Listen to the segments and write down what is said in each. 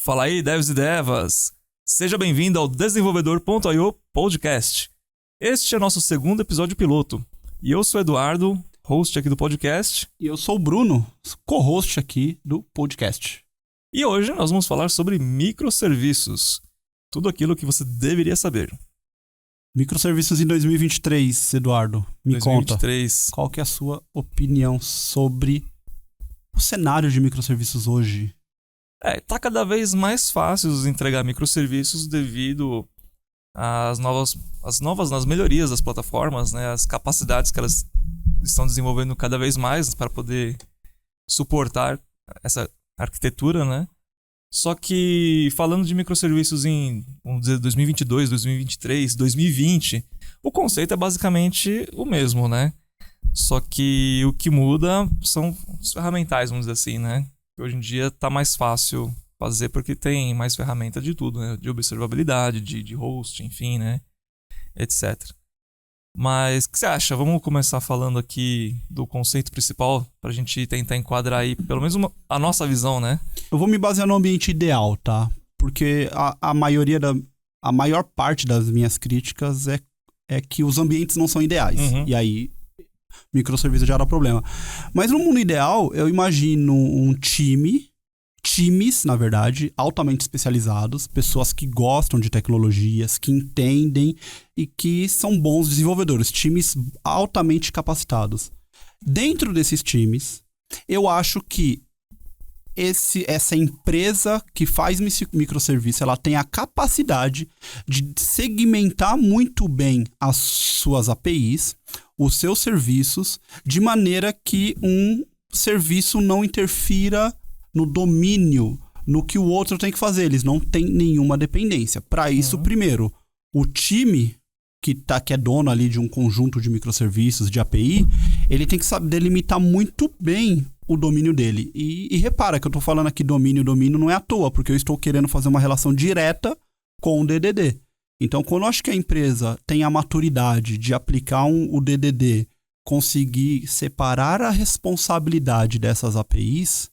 Fala aí, devs e devas! Seja bem-vindo ao Desenvolvedor.io Podcast. Este é nosso segundo episódio piloto. E eu sou o Eduardo, host aqui do podcast. E eu sou o Bruno, co-host aqui do podcast. E hoje nós vamos falar sobre microserviços. Tudo aquilo que você deveria saber. Microserviços em 2023, Eduardo. Me 2023. conta, qual que é a sua opinião sobre o cenário de microserviços hoje? Tá cada vez mais fácil entregar microserviços devido às novas melhorias das plataformas, né? As capacidades que elas estão desenvolvendo cada vez mais para poder suportar essa arquitetura, né? Só que falando de microserviços em, vamos dizer, 2022, 2023, 2020, o conceito é basicamente o mesmo, né? Só que o que muda são os ferramentais, vamos dizer assim, né? Hoje em dia tá mais fácil fazer porque tem mais ferramenta de tudo, né? De observabilidade, de host, enfim, né? Etc. Mas o que você acha? Vamos começar falando aqui do conceito principal pra gente tentar enquadrar aí, pelo menos a nossa visão, né? Eu vou me basear no ambiente ideal, tá? Porque a maior parte das minhas críticas é que os ambientes não são ideais. Uhum. E aí, microserviço já era problema. Mas no mundo ideal, eu imagino um times, na verdade, altamente especializados, pessoas que gostam de tecnologias, que entendem e que são bons desenvolvedores, times altamente capacitados. Dentro desses times, eu acho que essa empresa que faz microserviço, ela tem a capacidade de segmentar muito bem as suas APIs, os seus serviços, de maneira que um serviço não interfira no domínio, no que o outro tem que fazer. Eles não têm nenhuma dependência. Para isso, primeiro, o time que é dono ali de um conjunto de microserviços, de API, ele tem que saber delimitar muito bem o domínio dele. E repara que eu estou falando aqui domínio não é à toa, porque eu estou querendo fazer uma relação direta com o DDD. Então, quando eu acho que a empresa tem a maturidade de aplicar o DDD, conseguir separar a responsabilidade dessas APIs,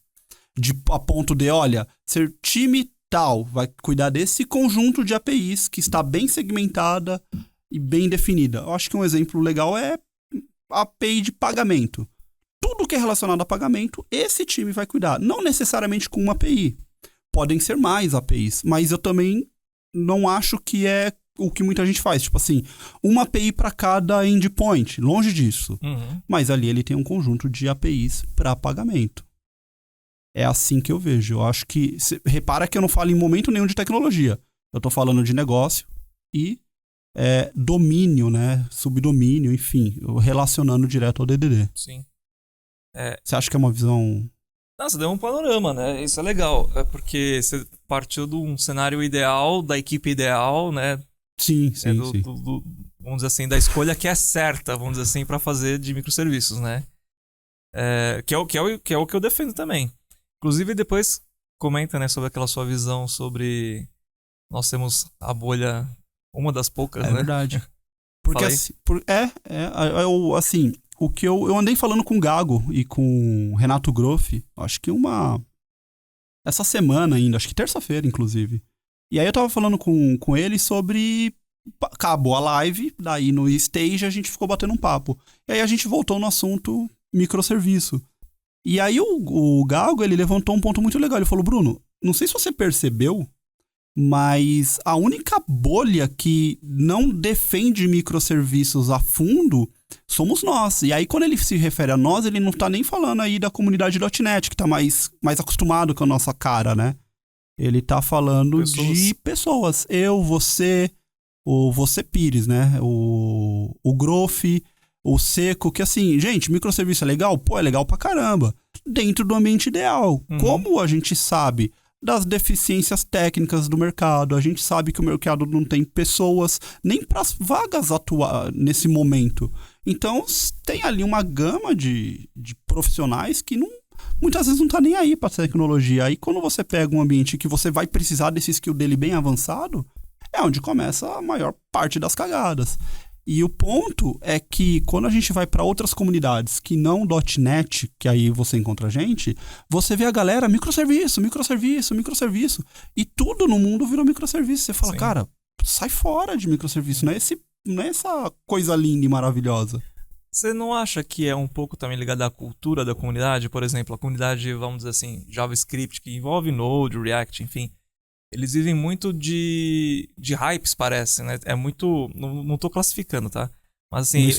a ponto de, olha, ser time tal vai cuidar desse conjunto de APIs que está bem segmentada e bem definida. Eu acho que um exemplo legal é a API de pagamento. Tudo que é relacionado a pagamento, esse time vai cuidar. Não necessariamente com uma API. Podem ser mais APIs, mas eu também não acho que é o que muita gente faz. Tipo assim, uma API para cada endpoint. Longe disso. Uhum. Mas ali ele tem um conjunto de APIs para pagamento. É assim que eu vejo. Eu acho que... repara que eu não falo em momento nenhum de tecnologia. Eu tô falando de negócio e domínio, né? Subdomínio, enfim. Relacionando direto ao DDD. Sim. Você acha que é uma visão... Não, você deu um panorama, né? Isso é legal. É porque você partiu de um cenário ideal, da equipe ideal, né? Sim. Vamos dizer assim, da escolha que é certa, vamos dizer assim, para fazer de microserviços, né? Que é o que eu defendo também. Inclusive, depois comenta, né, sobre aquela sua visão sobre nós temos a bolha, uma das poucas, né? É verdade. Porque assim, o que eu andei falando com o Gago e com o Renato Groff, acho que essa semana ainda, acho que terça-feira, inclusive. E aí eu tava falando com ele sobre... Acabou a live, daí no stage a gente ficou batendo um papo. E aí a gente voltou no assunto microserviço. E aí o Gago, ele levantou um ponto muito legal. Ele falou, Bruno, não sei se você percebeu, mas a única bolha que não defende microserviços a fundo somos nós. E aí, quando ele se refere a nós, ele não tá nem falando aí da comunidade .NET, que tá mais acostumado com a nossa cara, né? Ele tá falando de pessoas. Eu, você, o Você Pires, né? O Groff, o Seco, que assim, gente, microserviço é legal? Pô, é legal pra caramba. Dentro do ambiente ideal. Uhum. Como a gente sabe das deficiências técnicas do mercado, a gente sabe que o mercado não tem pessoas nem para as vagas atuar nesse momento. Então, tem ali uma gama de profissionais que muitas vezes não tá nem aí para tecnologia. Aí, quando você pega um ambiente que você vai precisar desse skill dele bem avançado, é onde começa a maior parte das cagadas. E o ponto é que quando a gente vai para outras comunidades que não .NET, que aí você encontra a gente, você vê a galera microserviço, microserviço, microserviço. E tudo no mundo virou microserviço. Você fala, Sim. cara, sai fora de microserviço. Não é essa coisa linda e maravilhosa. Você não acha que é um pouco também ligado à cultura da comunidade? Por exemplo, a comunidade, vamos dizer assim, JavaScript, que envolve Node, React, enfim. Eles vivem muito de hypes, parece, né? É muito... Não tô classificando, tá? Mas assim...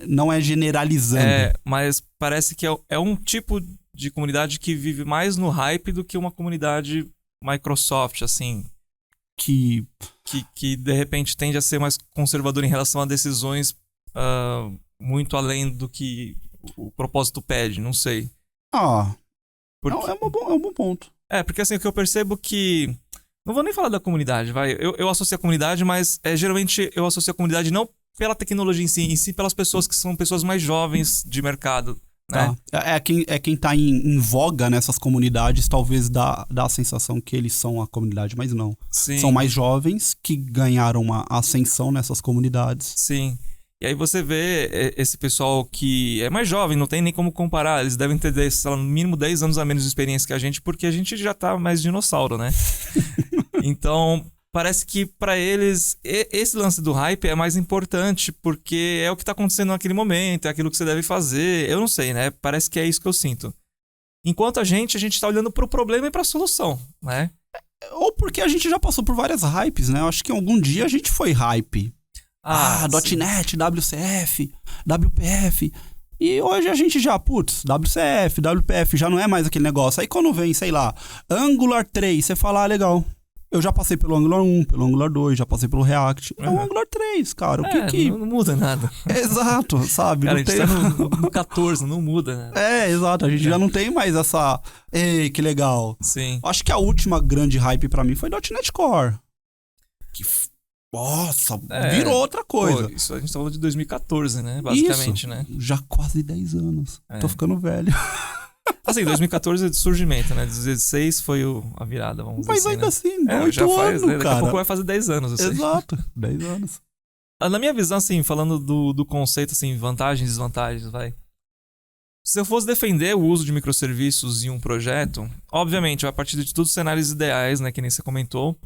Não é generalizando. Mas parece que é um tipo de comunidade que vive mais no hype do que uma comunidade Microsoft, assim. Que de repente tende a ser mais conservadora em relação a decisões muito além do que o propósito pede, não sei. Porque... Não, é um bom ponto. Porque assim, o que eu percebo que... Não vou nem falar da comunidade, vai. Eu associo a comunidade, mas geralmente eu associo a comunidade não pela tecnologia em si pelas pessoas que são pessoas mais jovens de mercado, né? Quem tá em voga nessas comunidades, talvez dá a sensação que eles são a comunidade, mas não. Sim. São mais jovens que ganharam uma ascensão nessas comunidades. Sim. E aí você vê esse pessoal que é mais jovem, não tem nem como comparar. Eles devem ter, sei lá, no mínimo 10 anos a menos de experiência que a gente, porque a gente já tá mais dinossauro, né? Então, parece que pra eles, esse lance do hype é mais importante, porque é o que tá acontecendo naquele momento, é aquilo que você deve fazer. Eu não sei, né? Parece que é isso que eu sinto. Enquanto a gente tá olhando pro problema e pra solução, né? Ou porque a gente já passou por várias hypes, né? Eu acho que algum dia a gente foi hype. .NET, WCF, WPF. E hoje a gente já, WCF, WPF, já não é mais aquele negócio. Aí quando vem, sei lá, Angular 3, você fala, legal. Eu já passei pelo Angular 1, pelo Angular 2, já passei pelo React. É o Angular 3, cara. Não muda nada. Exato, sabe? Cara, não a gente tá no 14, não muda, né? Exato. A gente já não tem mais essa... Ei, que legal. Sim. Acho que a última grande hype pra mim foi .NET Core. Nossa, virou outra coisa. Pô, isso a gente tá falando de 2014, né? Basicamente, né? Já quase 10 anos. Tô ficando velho. Assim, 2014 é de surgimento, né? 2016 foi a virada, vamos dizer assim. Mas ainda né? assim, 8 já faz, anos, né? Daqui cara. a pouco vai fazer 10 anos, assim. Exato, 10 anos. Na minha visão, assim, falando do conceito, assim, vantagens e desvantagens, vai. Se eu fosse defender o uso de microserviços em um projeto, obviamente, a partir de todos os cenários ideais, né? Que nem você comentou.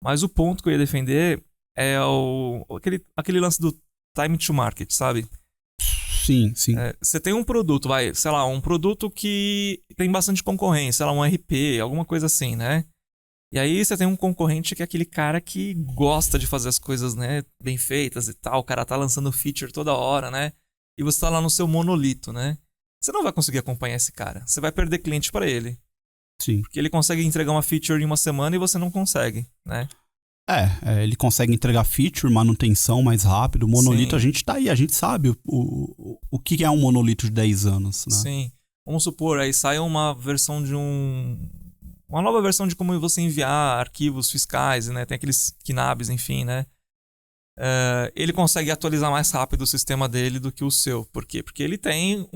Mas o ponto que eu ia defender é aquele lance do time to market, sabe? Sim. Você tem um produto, sei lá, um produto que tem bastante concorrência, sei lá, um RP, alguma coisa assim, né? E aí você tem um concorrente que é aquele cara que gosta de fazer as coisas, né, bem feitas e tal, o cara tá lançando feature toda hora, né? E você tá lá no seu monolito, né? Você não vai conseguir acompanhar esse cara, você vai perder cliente para ele. Sim. Porque ele consegue entregar uma feature em uma semana e você não consegue, né? Ele consegue entregar feature, manutenção mais rápido. O monolito, Sim. A gente tá aí, a gente sabe o que é um monolito de 10 anos, né? Sim. Vamos supor, aí sai uma versão de uma nova versão de como você enviar arquivos fiscais, né? Tem aqueles KNABs, enfim, né? Ele consegue atualizar mais rápido o sistema dele do que o seu. Por quê? Porque ele tem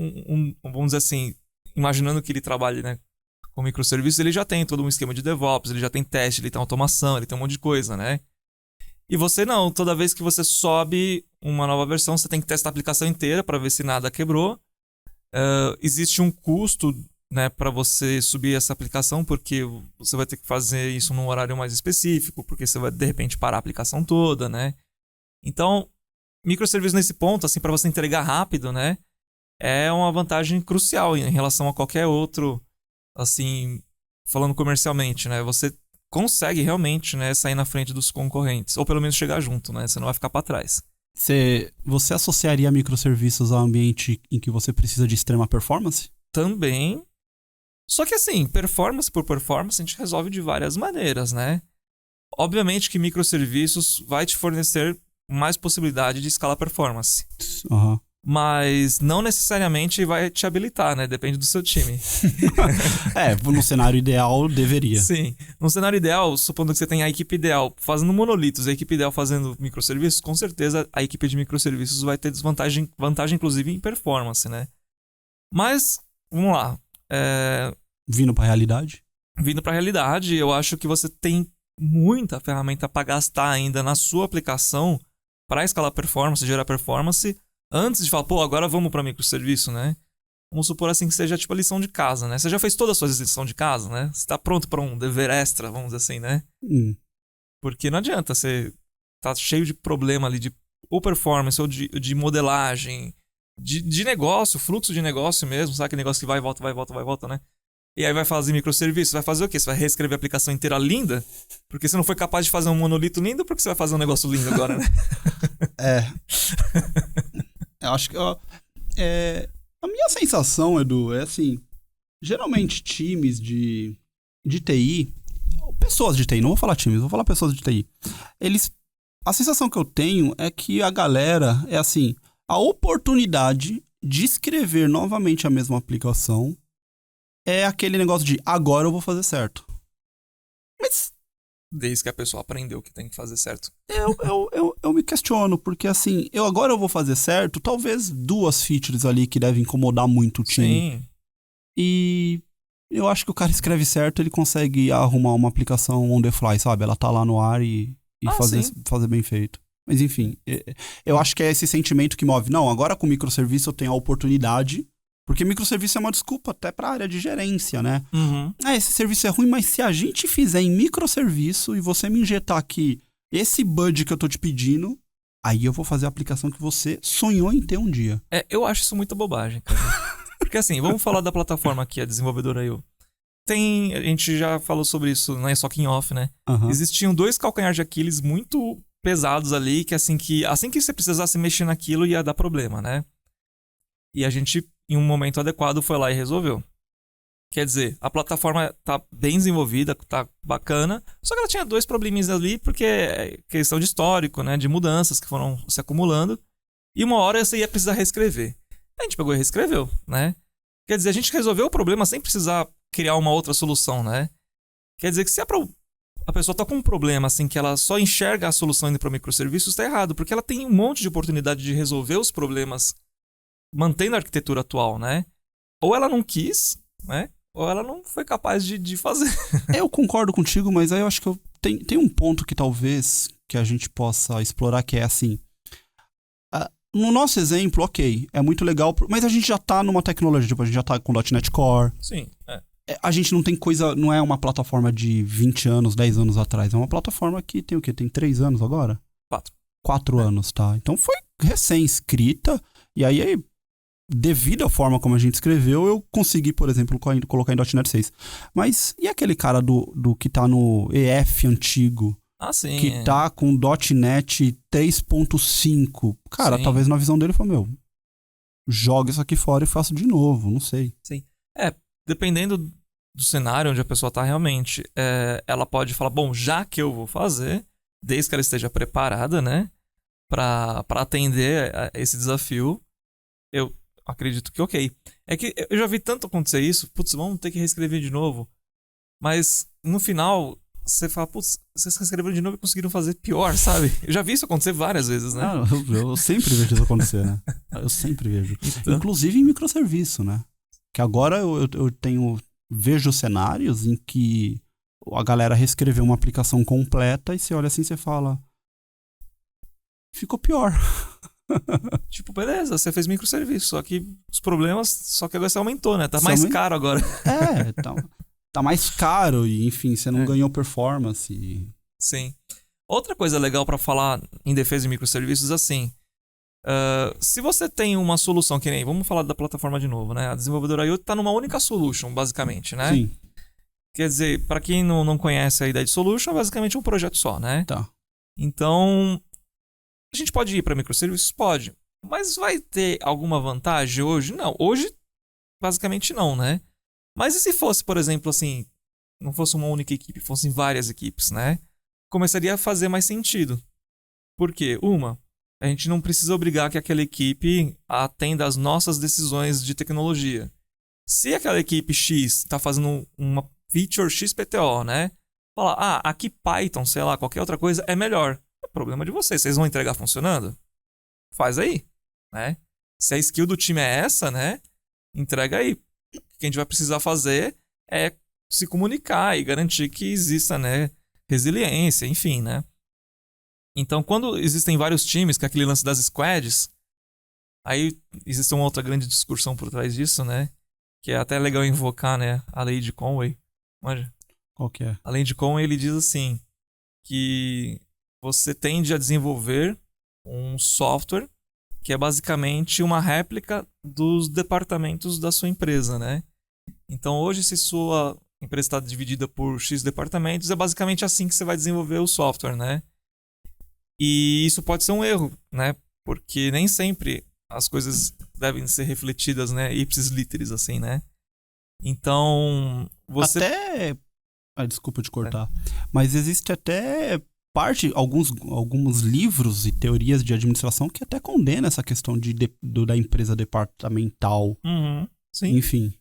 vamos dizer assim, imaginando que ele trabalhe, né, com microserviços, ele já tem todo um esquema de DevOps, ele já tem teste, ele tem automação, ele tem um monte de coisa, né? E você não, toda vez que você sobe uma nova versão, você tem que testar a aplicação inteira para ver se nada quebrou. Existe um custo, né, para você subir essa aplicação, porque você vai ter que fazer isso num horário mais específico, porque você vai de repente parar a aplicação toda, né? Então, microserviços nesse ponto, assim, para você entregar rápido, né, é uma vantagem crucial em relação a qualquer outro, assim, falando comercialmente, né? Você consegue realmente, né, sair na frente dos concorrentes, ou pelo menos chegar junto, né? Você não vai ficar para trás. Você associaria microserviços ao ambiente em que você precisa de extrema performance? Também. Só que assim, performance por performance a gente resolve de várias maneiras, né? Obviamente que microserviços vai te fornecer mais possibilidade de escalar performance. Uhum. Mas não necessariamente vai te habilitar, né? Depende do seu time. No cenário ideal, deveria. Sim. No cenário ideal, supondo que você tenha a equipe ideal fazendo monolitos, a equipe ideal fazendo microserviços, com certeza a equipe de microserviços vai ter vantagem inclusive em performance, né? Mas, vamos lá. Vindo para a realidade? Vindo para a realidade, eu acho que você tem muita ferramenta para gastar ainda na sua aplicação para escalar performance, gerar performance, antes de falar, pô, agora vamos para microserviço, né? Vamos supor assim que seja tipo a lição de casa, né? Você já fez toda a sua lição de casa, né? Você tá pronto para um dever extra, vamos dizer assim, né? Porque não adianta, você tá cheio de problema ali de ou performance, ou de modelagem, de negócio, fluxo de negócio mesmo, sabe? Aquele negócio que vai e volta, né? E aí vai fazer microserviço, vai fazer o quê? Você vai reescrever a aplicação inteira linda? Porque você não foi capaz de fazer um monolito lindo, porque você vai fazer um negócio lindo agora, né? Eu acho que... a minha sensação, Edu, é assim... Geralmente times de TI... Pessoas de TI, não vou falar times, vou falar pessoas de TI. A sensação que eu tenho é que a galera é assim... A oportunidade de escrever novamente a mesma aplicação é aquele negócio de agora eu vou fazer certo. Mas... Desde que a pessoa aprendeu que tem que fazer certo. Eu me questiono, porque assim, agora eu vou fazer certo, talvez 2 features ali que devem incomodar muito o time. Sim. E eu acho que o cara escreve certo, ele consegue arrumar uma aplicação on the fly, sabe? Ela tá lá no ar e fazer bem feito. Mas enfim, eu acho que é esse sentimento que move. Não, agora com microserviço eu tenho a oportunidade, porque microserviço é uma desculpa até pra área de gerência, né? Uhum. Esse serviço é ruim, mas se a gente fizer em microserviço e você me injetar aqui esse budget que eu tô te pedindo, aí eu vou fazer a aplicação que você sonhou em ter um dia. Eu acho isso muita bobagem, cara. Porque assim, vamos falar da plataforma aqui, a desenvolvedora IO. A gente já falou sobre isso na Socking Off, né? Uhum. Existiam 2 calcanhares de Aquiles muito pesados ali, que assim que você precisasse mexer naquilo ia dar problema, né? E a gente, em um momento adequado, foi lá e resolveu. Quer dizer, a plataforma tá bem desenvolvida, tá bacana, só que ela tinha 2 probleminhas ali, porque é questão de histórico, né? De mudanças que foram se acumulando. E uma hora você ia precisar reescrever. A gente pegou e reescreveu, né? Quer dizer, a gente resolveu o problema sem precisar criar uma outra solução, né? Quer dizer que se a pessoa tá com um problema, assim, que ela só enxerga a solução indo para microserviços, tá errado, porque ela tem um monte de oportunidade de resolver os problemas mantendo a arquitetura atual, né? Ou ela não quis, né? Ou ela não foi capaz de fazer. Eu concordo contigo, mas aí eu acho que tem um ponto que talvez que a gente possa explorar, que é assim... No nosso exemplo, ok, é muito legal, mas a gente já tá numa tecnologia, tipo, a gente já tá com .NET Core. Sim, A gente não tem coisa, não é uma plataforma de 20 anos, 10 anos atrás, é uma plataforma que tem o quê? Tem 3 anos agora? 4 anos, tá? Então foi recém-escrita, e aí, devido à forma como a gente escreveu, eu consegui, por exemplo, colocar em .NET 6. Mas, e aquele cara do que tá no EF antigo? Sim. Que tá com .NET 3.5. Cara, Sim. talvez na visão dele foi, joga isso aqui fora e faço de novo, não sei. Sim. Dependendo do cenário onde a pessoa tá realmente, ela pode falar, bom, já que eu vou fazer, desde que ela esteja preparada, né, pra atender a esse desafio, eu acredito que ok. É que eu já vi tanto acontecer isso, putz, vamos ter que reescrever de novo. Mas, no final... Você fala, putz, vocês reescreveram de novo e conseguiram fazer pior, sabe? Eu já vi isso acontecer várias vezes, né? Eu sempre vejo isso acontecer, né? Eu sempre vejo. Então... Inclusive em microserviço, né? Que agora eu vejo cenários em que a galera reescreveu uma aplicação completa e você olha assim e você fala... Ficou pior. Tipo, beleza, você fez microserviço, só que os problemas, só que agora você aumentou, né? Tá mais caro agora. Tá mais caro e, enfim, você não ganhou performance. Sim. Outra coisa legal pra falar em defesa de microserviços, assim, se você tem uma solução que nem, vamos falar da plataforma de novo, né? A desenvolvedora IO tá numa única solution, basicamente, né? Sim. Quer dizer, pra quem não conhece a ideia de solution, é basicamente um projeto só, né? Tá. Então, a gente pode ir pra microserviços? Pode. Mas vai ter alguma vantagem hoje? Não. Hoje, basicamente não, né? Mas e se fosse, por exemplo, assim, não fosse uma única equipe, fossem várias equipes, né? Começaria a fazer mais sentido. Por quê? A gente não precisa obrigar que aquela equipe atenda às nossas decisões de tecnologia. Se aquela equipe X está fazendo uma feature XPTO, né? Falar, aqui Python, sei lá, qualquer outra coisa é melhor. É problema de vocês. Vocês vão entregar funcionando? Faz aí, né? Se a skill do time é essa, né? Entrega aí. O que a gente vai precisar fazer é se comunicar e garantir que exista, né, resiliência, enfim, né? Então, quando existem vários times, que é aquele lance das squads, aí existe uma outra grande discussão por trás disso, né? Que é até legal invocar, né? A lei de Conway. Manja? Qual que é? A lei de Conway, ele diz assim, que você tende a desenvolver um software que é basicamente uma réplica dos departamentos da sua empresa, né? Então, hoje, se sua empresa está dividida por X departamentos, é basicamente assim que você vai desenvolver o software, né? E isso pode ser um erro, né? Porque nem sempre as coisas devem ser refletidas, né? Ipsis literis, assim, né? Então, você... Até... desculpa te cortar. Mas existe até alguns livros e teorias de administração que até condenam essa questão da empresa departamental. Uhum, sim. Enfim.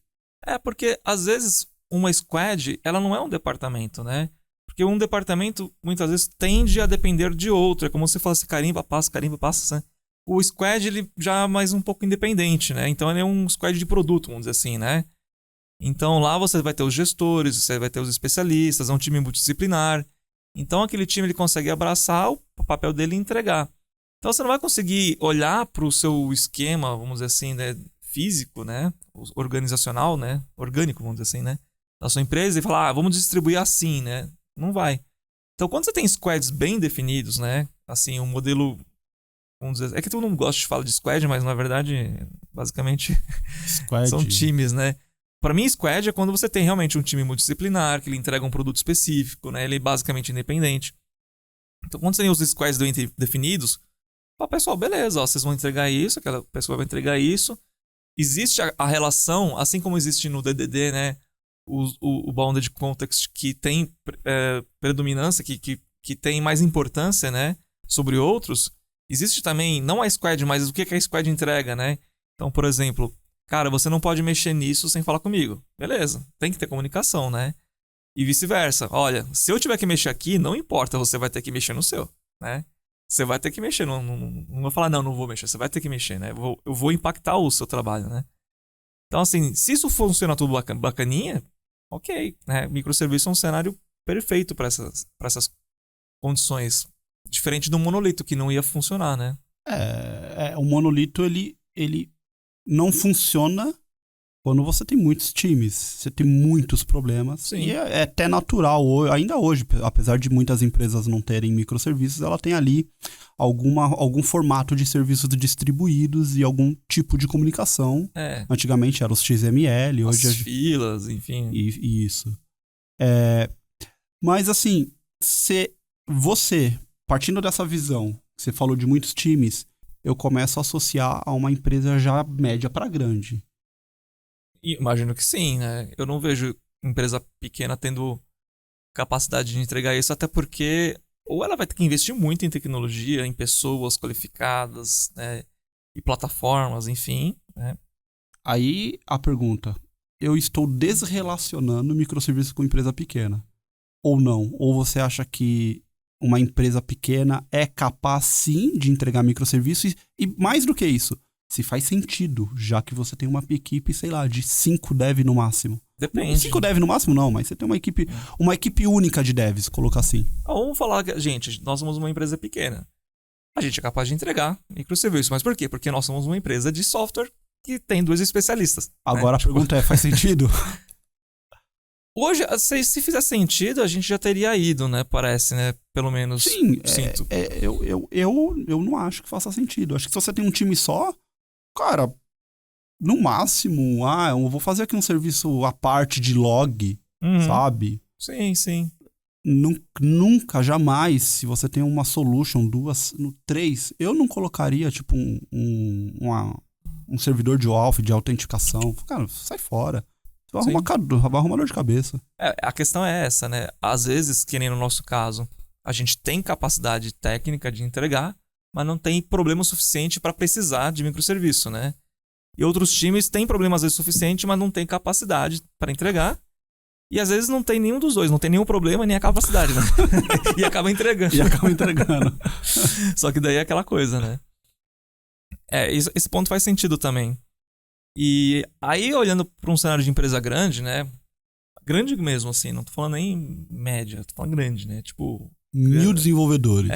Porque, às vezes, uma squad, ela não é um departamento, né? Porque um departamento, muitas vezes, tende a depender de outro. É como se fosse carimba, passa, né? O squad, ele já é mais um pouco independente, né? Então, ele é um squad de produto, vamos dizer assim, né? Então, lá você vai ter os gestores, você vai ter os especialistas, é um time multidisciplinar. Então, aquele time, ele consegue abraçar o papel dele e entregar. Então, você não vai conseguir olhar para o seu esquema, vamos dizer assim, né? Físico, né? Organizacional, né? Orgânico, vamos dizer assim, né? Da sua empresa e falar, vamos distribuir assim, né? Não vai. Então, quando você tem squads bem definidos, né? Assim, um modelo, vamos dizer... É que todo mundo gosta de falar de squad, mas na verdade, basicamente, são times, né? Para mim, squad é quando você tem realmente um time multidisciplinar, que ele entrega um produto específico, né? Ele é basicamente independente. Então, quando você tem os squads bem definidos, fala, pessoal, beleza, ó, vocês vão entregar isso, aquela pessoa vai entregar isso. Existe a relação, assim como existe no DDD, né? O Bounded Context, que tem predominância, que tem mais importância, né? Sobre outros. Existe também, não a squad, mas o que a squad entrega, né? Então, por exemplo, cara, você não pode mexer nisso sem falar comigo. Beleza, tem que ter comunicação, né? E vice-versa. Olha, se eu tiver que mexer aqui, não importa, você vai ter que mexer no seu, né? Você vai ter que mexer, não vou falar, não vou mexer, você vai ter que mexer, né? Eu vou impactar o seu trabalho, né? Então, assim, se isso funciona tudo bacaninha, ok, né? Microserviço é um cenário perfeito para essas condições. Diferente do monolito, que não ia funcionar, né? O monolito, ele não funciona quando você tem muitos times, você tem muitos problemas. Sim. E é até natural, ainda hoje, apesar de muitas empresas não terem microserviços, ela tem ali algum formato de serviços distribuídos e algum tipo de comunicação. Antigamente eram os XML, hoje... As filas, enfim. Isso. Mas assim, você, partindo dessa visão, você falou de muitos times, eu começo a associar a uma empresa já média para grande. Imagino que sim, né? Eu não vejo empresa pequena tendo capacidade de entregar isso, até porque ou ela vai ter que investir muito em tecnologia, em pessoas qualificadas, né? E plataformas, enfim, né? Aí a pergunta, eu estou desrelacionando microserviços com empresa pequena? Ou não? Ou você acha que uma empresa pequena é capaz sim de entregar microserviços e mais do que isso, se faz sentido, já que você tem uma equipe, sei lá, de 5 dev no máximo. Depende. 5 dev no máximo não, mas você tem uma equipe única de devs, colocar assim. Vamos falar que, gente, nós somos uma empresa pequena. A gente é capaz de entregar microserviços. Mas por quê? Porque nós somos uma empresa de software que tem 2 especialistas. Agora, né? A pergunta é, faz sentido? Hoje, se fizer sentido, a gente já teria ido, né? Parece, né? Pelo menos, sim, sinto. Eu não acho que faça sentido. Acho que se você tem um time só, cara, no máximo, eu vou fazer aqui um serviço à parte de log, sabe? Sim, sim. Nunca, jamais, se você tem uma solution, 2, 3, eu não colocaria, tipo, um servidor de WAF, de autenticação. Cara, sai fora. Vai arrumar dor de cabeça. A questão é essa, né? Às vezes, que nem no nosso caso, a gente tem capacidade técnica de entregar, mas não tem problema suficiente para precisar de microserviço, né? E outros times têm problema às vezes suficiente, mas não tem capacidade para entregar. E às vezes não tem nenhum dos dois, não tem nenhum problema nem a capacidade, né? E acaba entregando. Só que daí é aquela coisa, né? Esse ponto faz sentido também. E aí, olhando para um cenário de empresa grande, né? Grande mesmo, assim, não tô falando nem média, tô falando grande, né? Tipo, 1000 desenvolvedores.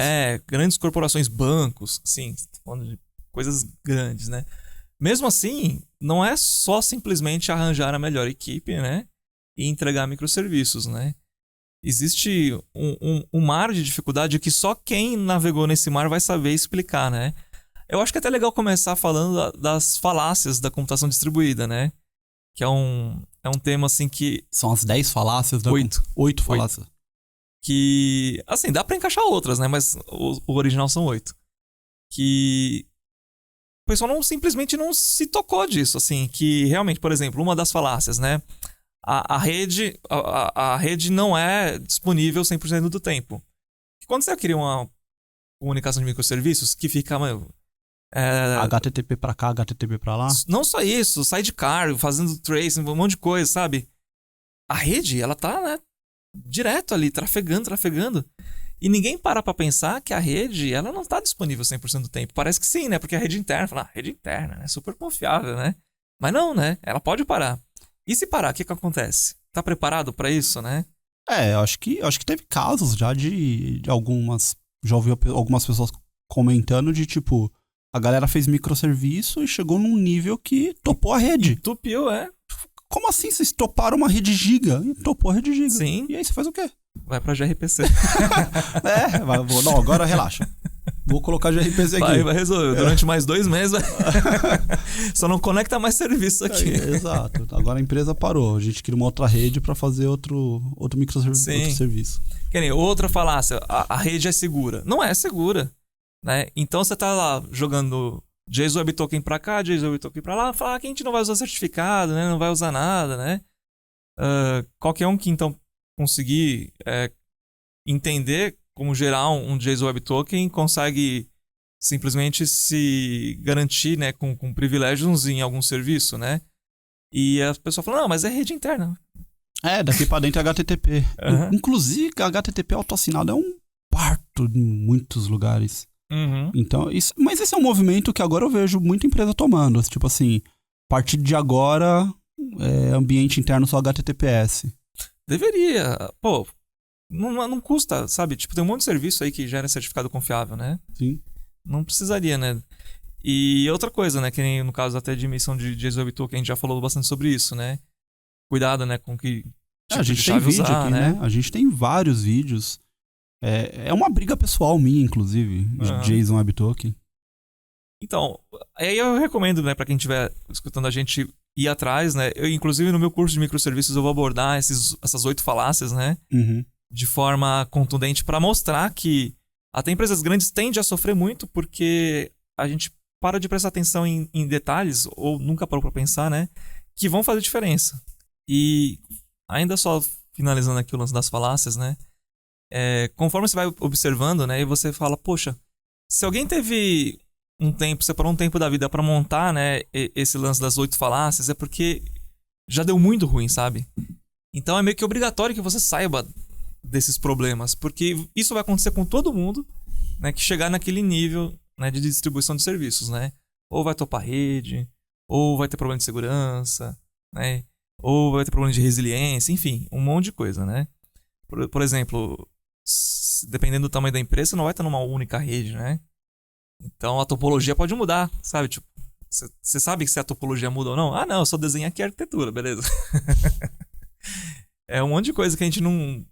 Grandes corporações, bancos, assim, falando de coisas grandes, né? Mesmo assim, não é só simplesmente arranjar a melhor equipe, né? E entregar microserviços, né? Existe um mar de dificuldade que só quem navegou nesse mar vai saber explicar, né? Eu acho que é até legal começar falando das falácias da computação distribuída, né? Que é um tema, assim, que... São as 10 falácias da... 8. 8 falácias. Que, assim, dá pra encaixar outras, né? Mas o original são 8. Que o pessoal simplesmente não se tocou disso, assim. Que realmente, por exemplo, uma das falácias, né? A rede não é disponível 100% do tempo. E quando você cria uma comunicação de microserviços que fica... HTTP pra cá, HTTP pra lá. Não só isso, sidecar, fazendo tracing, um monte de coisa, sabe? A rede, ela tá, né, direto ali, trafegando. E ninguém para pra pensar que a rede, ela não tá disponível 100% do tempo. Parece que sim, né? Porque a rede interna, rede interna, né? Super confiável, né? Mas não, né? Ela pode parar. E se parar, o que acontece? Tá preparado pra isso, né? Eu acho que teve casos já de algumas... Já ouvi algumas pessoas comentando de, tipo... A galera fez microserviço e chegou num nível que topou a rede. Entupiu, Como assim? Vocês toparam uma rede giga? E topou a rede giga. Sim. E aí você faz o quê? Vai pra gRPC. Não, agora relaxa. Vou colocar gRPC aqui. Vai resolver. Durante mais 2 meses só não conecta mais serviço aqui. Exato. Agora a empresa parou. A gente cria uma outra rede pra fazer outro microserviço. Outro serviço. Que nem outra falácia. A rede é segura. Não é segura. Né? Então você tá lá jogando JSON Web Token pra cá, JSON Web Token pra lá, fala que a gente não vai usar certificado, né? Não vai usar nada, né? Qualquer um que então conseguir entender como gerar um JSON Web Token consegue simplesmente se garantir, né, com privilégios em algum serviço, né? E a pessoa fala, não, mas é rede interna. Daqui pra dentro é HTTP. Uhum. Inclusive, HTTP autoassinado é um parto em muitos lugares. Uhum. Então, mas esse é um movimento que agora eu vejo muita empresa tomando. Tipo assim, a partir de agora, ambiente interno só HTTPS. Deveria. Pô, não custa, sabe? Tipo, tem um monte de serviço aí que gera certificado confiável, né? Sim. Não precisaria, né? E outra coisa, né? Que nem no caso até de emissão de JSON Web Token, a gente já falou bastante sobre isso, né? Cuidado, né? Com que tipo a gente de tem chave vídeo usar, aqui, né? A gente tem vários vídeos. É uma briga pessoal minha, inclusive, de JSON Web Token. Então, aí eu recomendo, né, pra quem estiver escutando a gente ir atrás, né? Inclusive, no meu curso de microserviços, eu vou abordar essas 8 falácias, né? Uhum. De forma contundente pra mostrar que até empresas grandes tendem a sofrer muito porque a gente para de prestar atenção em detalhes, ou nunca parou pra pensar, né? Que vão fazer diferença. E ainda só finalizando aqui o lance das falácias, né? Conforme você vai observando, né, e você fala, poxa, se alguém teve separou um tempo da vida pra montar, né, esse lance das 8 falácias, é porque já deu muito ruim, sabe? Então é meio que obrigatório que você saiba desses problemas, porque isso vai acontecer com todo mundo, né, que chegar naquele nível, né, de distribuição de serviços, né? Ou vai topar rede, ou vai ter problema de segurança, né? Ou vai ter problema de resiliência, enfim, um monte de coisa, né? Por exemplo, dependendo do tamanho da empresa, você não vai estar numa única rede, né? Então a topologia pode mudar, sabe? Tipo, você sabe se a topologia muda ou não? Ah, não, eu só desenho aqui a arquitetura, beleza. É um monte de coisa que a gente não...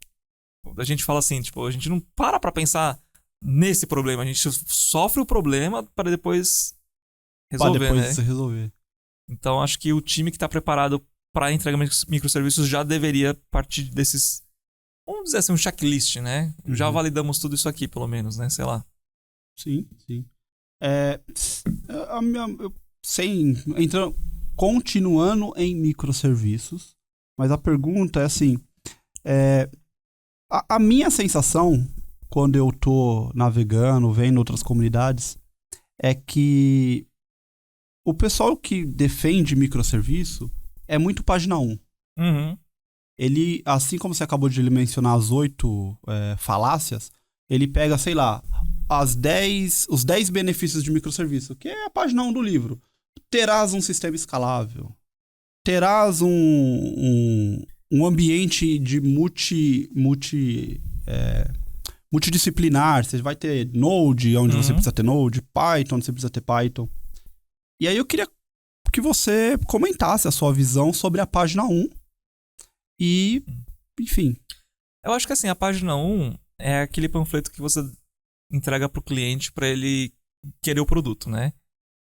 A gente fala assim, tipo, a gente não para pensar nesse problema. A gente sofre o problema para depois resolver, né? Resolver. Então acho que o time que está preparado para entregar microserviços já deveria partir desses... Vamos dizer assim, um checklist, né? Uhum. Já validamos tudo isso aqui, pelo menos, né? Sei lá. Sim. Continuando em microserviços, mas a pergunta é assim, a minha sensação, quando eu tô navegando, vendo outras comunidades, é que o pessoal que defende microserviço é muito página 1. Uhum. Ele, assim como você acabou de mencionar as 8 falácias, ele pega, sei lá, os 10 benefícios de microserviço, que é a página 1 do livro. Terás um sistema escalável. Terás um ambiente de multidisciplinar. Você vai ter Node, onde você precisa ter Node, Python, onde você precisa ter Python. E aí eu queria que você comentasse a sua visão sobre a página 1 e, enfim. Eu acho que assim, a página 1 é aquele panfleto que você entrega pro cliente para ele querer o produto, né?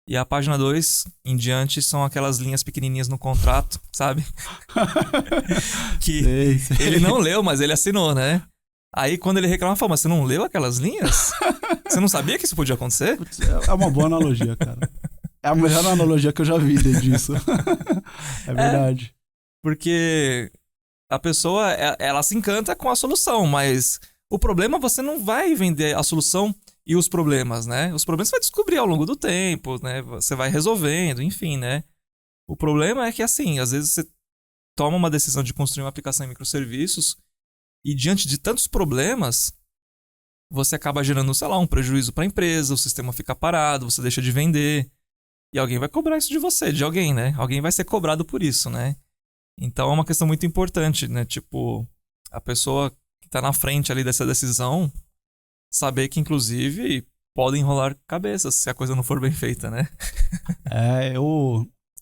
E a página 2 em diante são aquelas linhas pequenininhas no contrato, sabe? Que sei. ele não leu, mas ele assinou, né? Aí quando ele reclama, fala, mas você não leu aquelas linhas? Você não sabia que isso podia acontecer? Putz, é uma boa analogia, cara. É a melhor analogia que eu já vi disso. É verdade. Porque a pessoa, ela se encanta com a solução, mas o problema você não vai vender a solução e os problemas, né? Os problemas você vai descobrir ao longo do tempo, né? Você vai resolvendo, enfim, né? O problema é que, assim, às vezes você toma uma decisão de construir uma aplicação em microserviços e diante de tantos problemas, você acaba gerando, sei lá, um prejuízo para a empresa, o sistema fica parado, você deixa de vender e alguém vai cobrar isso de você, de alguém, né? Alguém vai ser cobrado por isso, né? Então é uma questão muito importante, né? Tipo, a pessoa que tá na frente ali dessa decisão saber que, inclusive, podem enrolar cabeças se a coisa não for bem feita, né?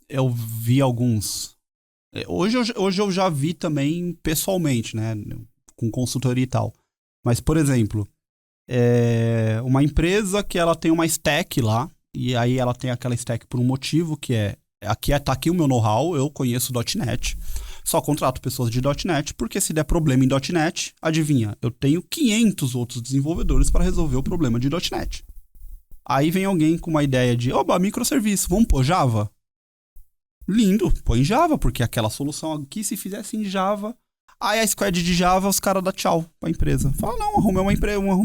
Eu vi alguns. Hoje eu já vi também pessoalmente, né? Com consultoria e tal. Mas, por exemplo, uma empresa que ela tem uma stack lá, e aí ela tem aquela stack por um motivo que tá aqui o meu know-how, eu conheço .NET. Só contrato pessoas de .NET, porque se der problema em .NET, adivinha, eu tenho 500 outros desenvolvedores para resolver o problema de .NET. Aí vem alguém com uma ideia de, microserviço, vamos pôr Java? Lindo, põe Java, porque aquela solução aqui, se fizesse em Java, aí a squad de Java, os caras dão tchau pra empresa. Fala, não, arruma um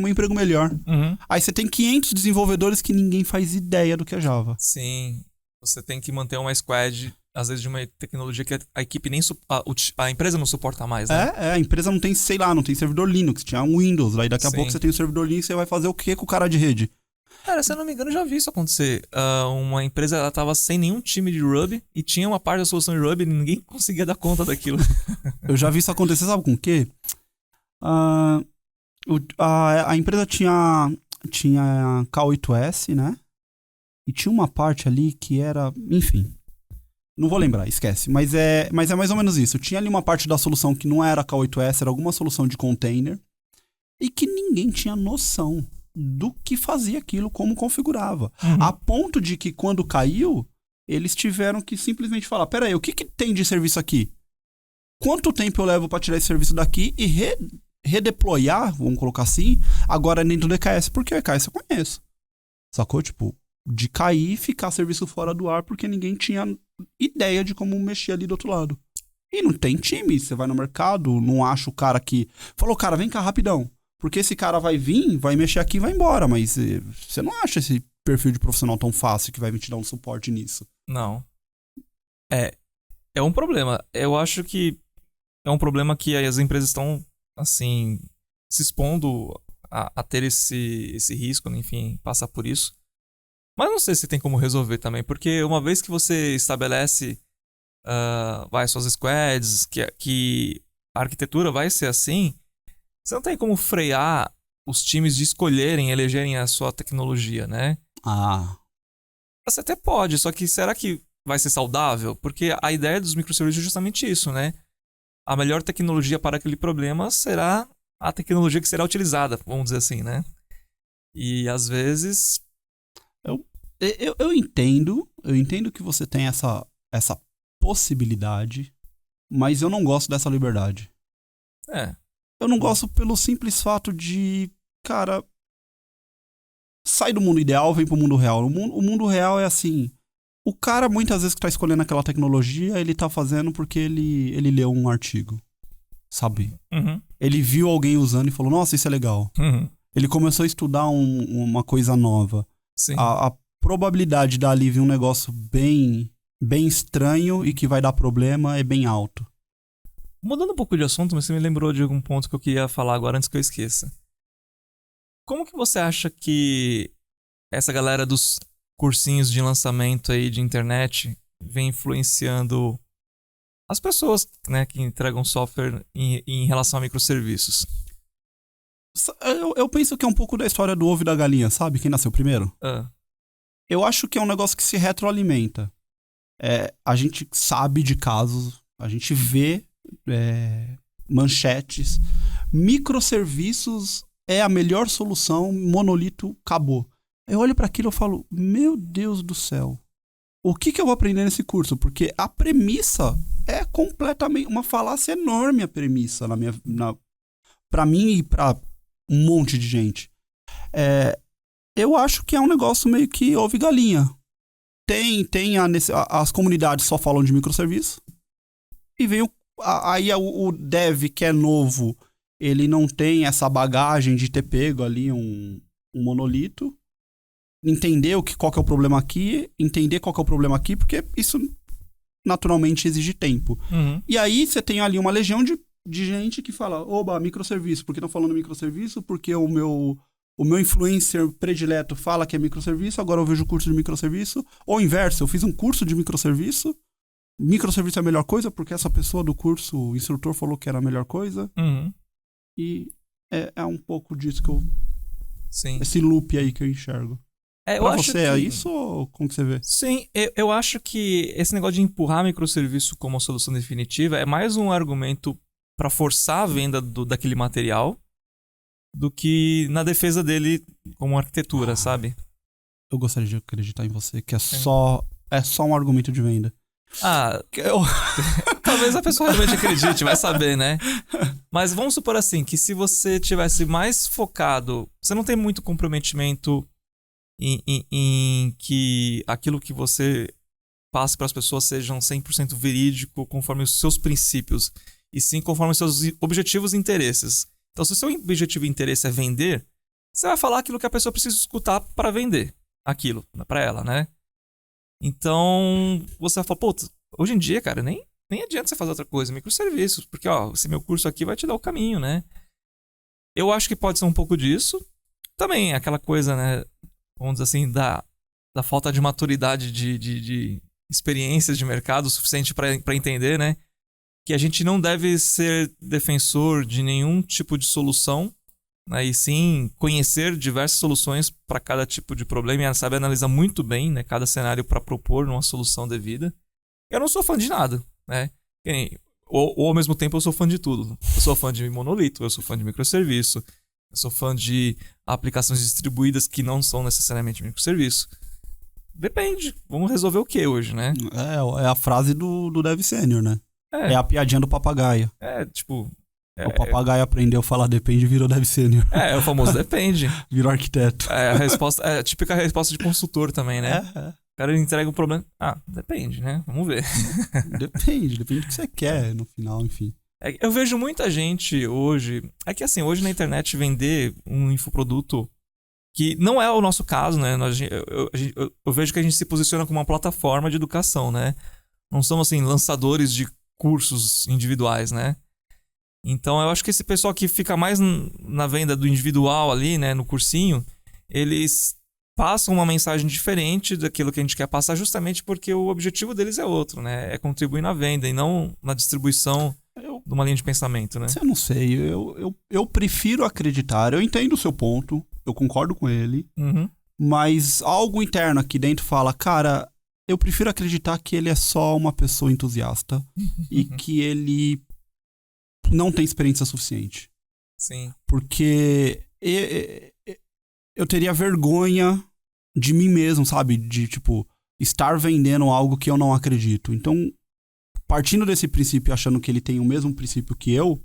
emprego melhor. Uhum. Aí você tem 500 desenvolvedores que ninguém faz ideia do que é Java. Sim, você tem que manter uma squad, às vezes de uma tecnologia que a equipe nem a empresa não suporta mais, né? A empresa não tem, sei lá, não tem servidor Linux, tinha um Windows, aí daqui a pouco você tem o servidor Linux, você vai fazer o que com o cara de rede? Cara, se eu não me engano, eu já vi isso acontecer. Uma empresa, ela tava sem nenhum time de Ruby e tinha uma parte da solução de Ruby e ninguém conseguia dar conta daquilo. Eu já vi isso acontecer, sabe com o quê? A empresa tinha K8S, né? E tinha uma parte ali que era... Enfim, não vou lembrar, esquece. Mas é mais ou menos isso. Tinha ali uma parte da solução que não era K8S, era alguma solução de container. E que ninguém tinha noção do que fazia aquilo, como configurava. Uhum. A ponto de que quando caiu, eles tiveram que simplesmente falar, peraí, o que tem de serviço aqui? Quanto tempo eu levo para tirar esse serviço daqui e redeployar, vamos colocar assim, agora dentro do EKS? Porque o EKS eu conheço. Sacou? Tipo, de cair e ficar serviço fora do ar porque ninguém tinha ideia de como mexer ali do outro lado. E não tem time. Você vai no mercado, não acha o cara que... Falou, cara, vem cá rapidão. Porque esse cara vai vir, vai mexer aqui e vai embora. Mas você não acha esse perfil de profissional tão fácil que vai vir te dar um suporte nisso. Não. É um problema. Eu acho que é um problema que as empresas estão, assim, se expondo a ter esse risco, enfim, passar por isso. Mas não sei se tem como resolver também, porque uma vez que você estabelece suas squads, que a arquitetura vai ser assim, você não tem como frear os times de escolherem, elegerem a sua tecnologia, né? Você até pode, só que será que vai ser saudável? Porque a ideia dos microserviços é justamente isso, né? A melhor tecnologia para aquele problema será a tecnologia que será utilizada, vamos dizer assim, né? E às vezes... Eu entendo que você tem essa possibilidade, mas eu não gosto dessa liberdade. Eu não gosto pelo simples fato de, cara, sai do mundo ideal, vem pro mundo real. O mundo real é assim, o cara muitas vezes que tá escolhendo aquela tecnologia, ele tá fazendo porque ele leu um artigo, sabe? Uhum. Ele viu alguém usando e falou, nossa, isso é legal. Uhum. Ele começou a estudar uma coisa nova. Sim. A probabilidade dali vir um negócio bem estranho e que vai dar problema é bem alto. Mudando um pouco de assunto, mas você me lembrou de algum ponto que eu queria falar agora antes que eu esqueça. Como que você acha que essa galera dos cursinhos de lançamento aí de internet vem influenciando as pessoas, né, que entregam software em relação a microserviços? Eu penso que é um pouco da história do ovo e da galinha, sabe? Quem nasceu primeiro? Ah, Eu acho que é um negócio que se retroalimenta. A gente sabe de casos, a gente vê manchetes. Microserviços é a melhor solução, monolito acabou. Eu olho para aquilo e falo, meu Deus do céu, o que eu vou aprender nesse curso? Porque a premissa é completamente uma falácia enorme, a premissa para mim e para um monte de gente. Eu acho que é um negócio meio que ovo e galinha. As comunidades só falam de microserviço. E vem o dev que é novo, ele não tem essa bagagem de ter pego ali um monolito. Entender qual que é o problema aqui, porque isso naturalmente exige tempo. uhum. E aí você tem ali uma legião de gente que fala, oba, microserviço, por que estão falando microserviço? Porque o meu influencer predileto fala que é microserviço, agora eu vejo o curso de microserviço. Ou inverso, eu fiz um curso de microserviço é a melhor coisa, porque essa pessoa do curso, o instrutor, falou que era a melhor coisa. Uhum. E é um pouco disso Sim. esse loop aí que eu enxergo. Eu pra acho você é isso ou como que você vê? Sim, eu acho que esse negócio de empurrar microserviço como solução definitiva é mais um argumento para forçar a venda daquele material do que na defesa dele como arquitetura, sabe? Eu gostaria de acreditar em você que é só um argumento de venda. Talvez a pessoa realmente acredite, vai saber, né? Mas vamos supor assim, que se você tivesse mais focado, você não tem muito comprometimento em que aquilo que você passe para as pessoas sejam 100% verídico conforme os seus princípios, e sim conforme os seus objetivos e interesses. Então, se o seu objetivo e interesse é vender, você vai falar aquilo que a pessoa precisa escutar para vender aquilo para ela, né? Então, você vai falar, pô, hoje em dia, cara, nem adianta você fazer outra coisa, microserviços, porque, ó, esse meu curso aqui vai te dar o caminho, né? Eu acho que pode ser um pouco disso. Também aquela coisa, né, vamos dizer assim, da falta de maturidade de experiências de mercado suficiente para entender, né, que a gente não deve ser defensor de nenhum tipo de solução, né, e sim conhecer diversas soluções para cada tipo de problema e saber analisar muito bem, né, cada cenário para propor uma solução devida. Eu não sou fã de nada, né? Ou ao mesmo tempo eu sou fã de tudo. Eu sou fã de monolito, eu sou fã de microserviço, eu sou fã de aplicações distribuídas que não são necessariamente microserviço. Depende. Vamos resolver o que hoje, né? É a frase do Dev Sênior, né? É a piadinha do papagaio. O papagaio aprendeu a falar depende e virou Dev Sênior. É o famoso depende. Virou arquiteto. A típica resposta de consultor também, né? O cara entrega um problema. Depende, né? Vamos ver. Depende do que você quer no final, enfim. Eu vejo muita gente hoje. É que assim, hoje na internet vender um infoproduto, que não é o nosso caso, né? Eu vejo que a gente se posiciona como uma plataforma de educação, né? Não somos assim, lançadores de cursos individuais, né? Então eu acho que esse pessoal que fica mais na venda do individual ali, né? No cursinho, eles passam uma mensagem diferente daquilo que a gente quer passar, justamente porque o objetivo deles é outro, né? É contribuir na venda e não na distribuição de uma linha de pensamento, né? Eu não sei, eu prefiro acreditar, eu entendo o seu ponto, eu concordo com ele, mas algo interno aqui dentro fala, cara, eu prefiro acreditar que ele é só uma pessoa entusiasta e que ele não tem experiência suficiente. Sim. Porque eu teria vergonha de mim mesmo, sabe? De, tipo, estar vendendo algo que eu não acredito. Então, partindo desse princípio, achando que ele tem o mesmo princípio que eu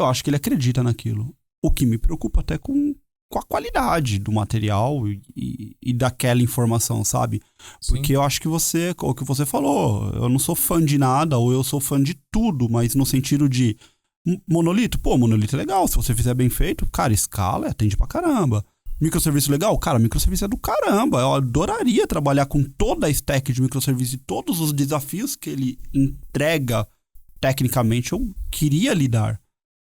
acho que ele acredita naquilo. O que me preocupa até com a qualidade do material e daquela informação, sabe? Porque eu acho que o que você falou, eu não sou fã de nada, ou eu sou fã de tudo, mas no sentido de monolito, monolito é legal, se você fizer bem feito, cara, escala, atende pra caramba. Microserviço legal? Cara, microserviço é do caramba. Eu adoraria trabalhar com toda a stack de microserviço e todos os desafios que ele entrega tecnicamente, eu queria lidar.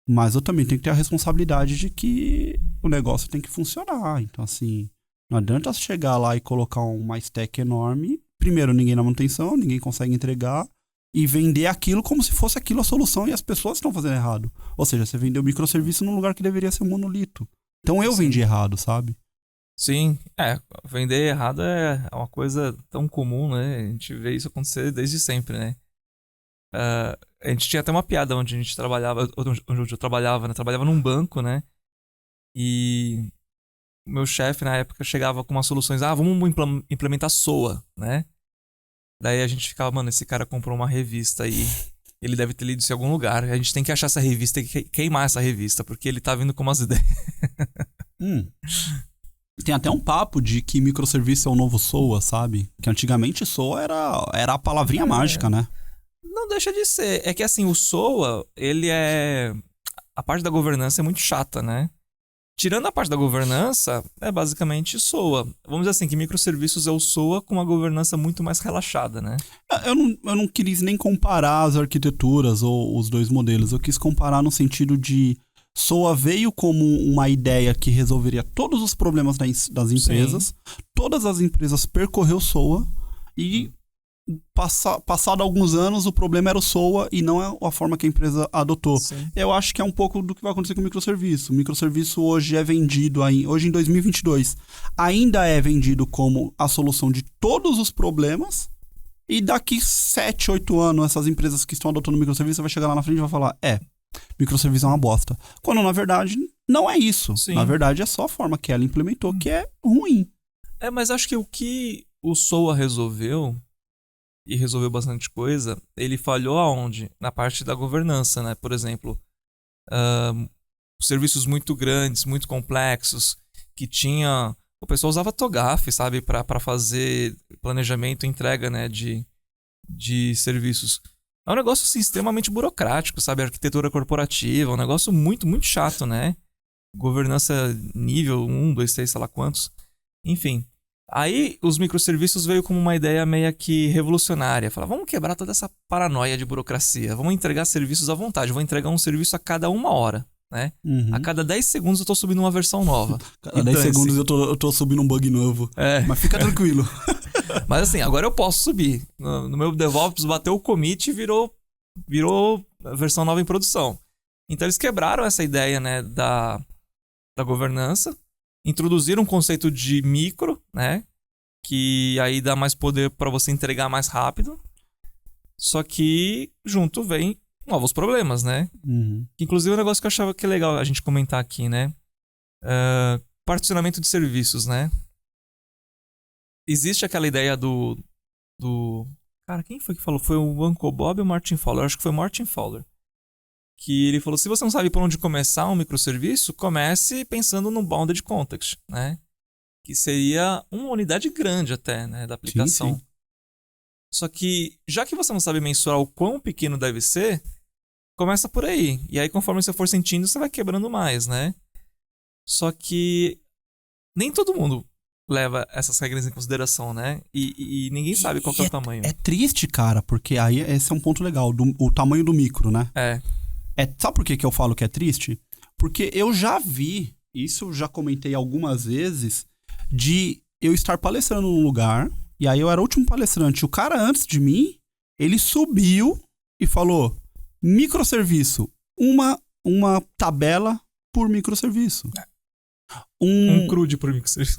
Mas eu também tenho que ter a responsabilidade de que o negócio tem que funcionar. Então, assim, não adianta chegar lá e colocar uma stack enorme. Primeiro, ninguém na manutenção, ninguém consegue entregar. e vender aquilo como se fosse aquilo a solução e as pessoas estão fazendo errado. Ou seja, você vendeu microserviço num lugar que deveria ser um monolito. Então eu vendi errado, sabe? Sim, vender errado é uma coisa tão comum, né? A gente vê isso acontecer desde sempre, né? A gente tinha até uma piada onde a gente trabalhava, onde eu trabalhava, né? Trabalhava num banco, né? E o meu chefe na época chegava com umas soluções, vamos implementar SOA, né? Daí a gente ficava, mano, esse cara comprou uma revista aí, ele deve ter lido isso em algum lugar, a gente tem que achar essa revista e queimar essa revista, porque ele tá vindo com umas ideias. Tem até um papo de que microserviço é o novo SOA, sabe? Que antigamente SOA era a palavrinha mágica, né? Não deixa de ser. É que assim, o SOA, ele é... A parte da governança é muito chata, né? Tirando a parte da governança, é basicamente SOA. Vamos dizer assim, que microserviços é o SOA com uma governança muito mais relaxada, né? Eu não quis nem comparar as arquiteturas ou os dois modelos. Eu quis comparar no sentido de... SOA veio como uma ideia que resolveria todos os problemas das empresas. Sim. Todas as empresas percorreu SOA e passado alguns anos o problema era o SOA e não a forma que a empresa adotou. Sim. Eu acho que é um pouco do que vai acontecer com o microserviço. O microserviço hoje é vendido, hoje em 2022, ainda é vendido como a solução de todos os problemas e daqui 7, 8 anos essas empresas que estão adotando o microserviço vai chegar lá na frente e vai falar, microserviço é uma bosta. Quando, na verdade, não é isso. Sim. Na verdade, é só a forma que ela implementou que é ruim. Mas acho que o que o SOA resolveu, e resolveu bastante coisa, ele falhou aonde? Na parte da governança, né? Por exemplo, serviços muito grandes, muito complexos, que tinha... O pessoal usava TOGAF, sabe? Para fazer planejamento e entrega, né? De serviços. É um negócio assim, extremamente burocrático, sabe? Arquitetura corporativa, um negócio muito, muito chato, né? Governança nível 1, 2, 3, sei lá quantos. Enfim. Aí os microserviços veio como uma ideia meio que revolucionária. Falar, vamos quebrar toda essa paranoia de burocracia. Vamos entregar serviços à vontade. Eu vou entregar um serviço a cada 1 hora, né? Uhum. A cada 10 segundos eu tô subindo uma versão nova. Cada 10 segundos eu tô subindo um bug novo. Mas fica tranquilo. Mas assim, agora eu posso subir. No meu DevOps bateu o commit e virou a versão nova em produção. Então eles quebraram essa ideia, né, da governança, introduziram um conceito de micro, né, que aí dá mais poder para você entregar mais rápido. Só que junto vem novos problemas, né? Uhum. Inclusive um negócio que eu achava que é legal a gente comentar aqui, né? Particionamento de serviços, né? Existe aquela ideia do... Cara, quem foi que falou? Foi o Uncle Bob ou o Martin Fowler? Acho que foi o Martin Fowler. Que ele falou, se você não sabe por onde começar um microserviço, comece pensando no Bounded Context, né? Que seria uma unidade grande até, né? Da aplicação. Sim. Só que, já que você não sabe mensurar o quão pequeno deve ser, começa por aí. E aí, conforme você for sentindo, você vai quebrando mais, né? Só que nem todo mundo leva essas regras em consideração, né? E ninguém sabe qual que é o tamanho. É triste, cara, porque aí esse é um ponto legal, o tamanho do micro, né? Sabe por que eu falo que é triste? Porque eu já vi, isso eu já comentei algumas vezes, de eu estar palestrando num lugar, e aí eu era o último palestrante. O cara antes de mim, ele subiu e falou, microserviço, uma tabela por microserviço. Um CRUD por microserviço.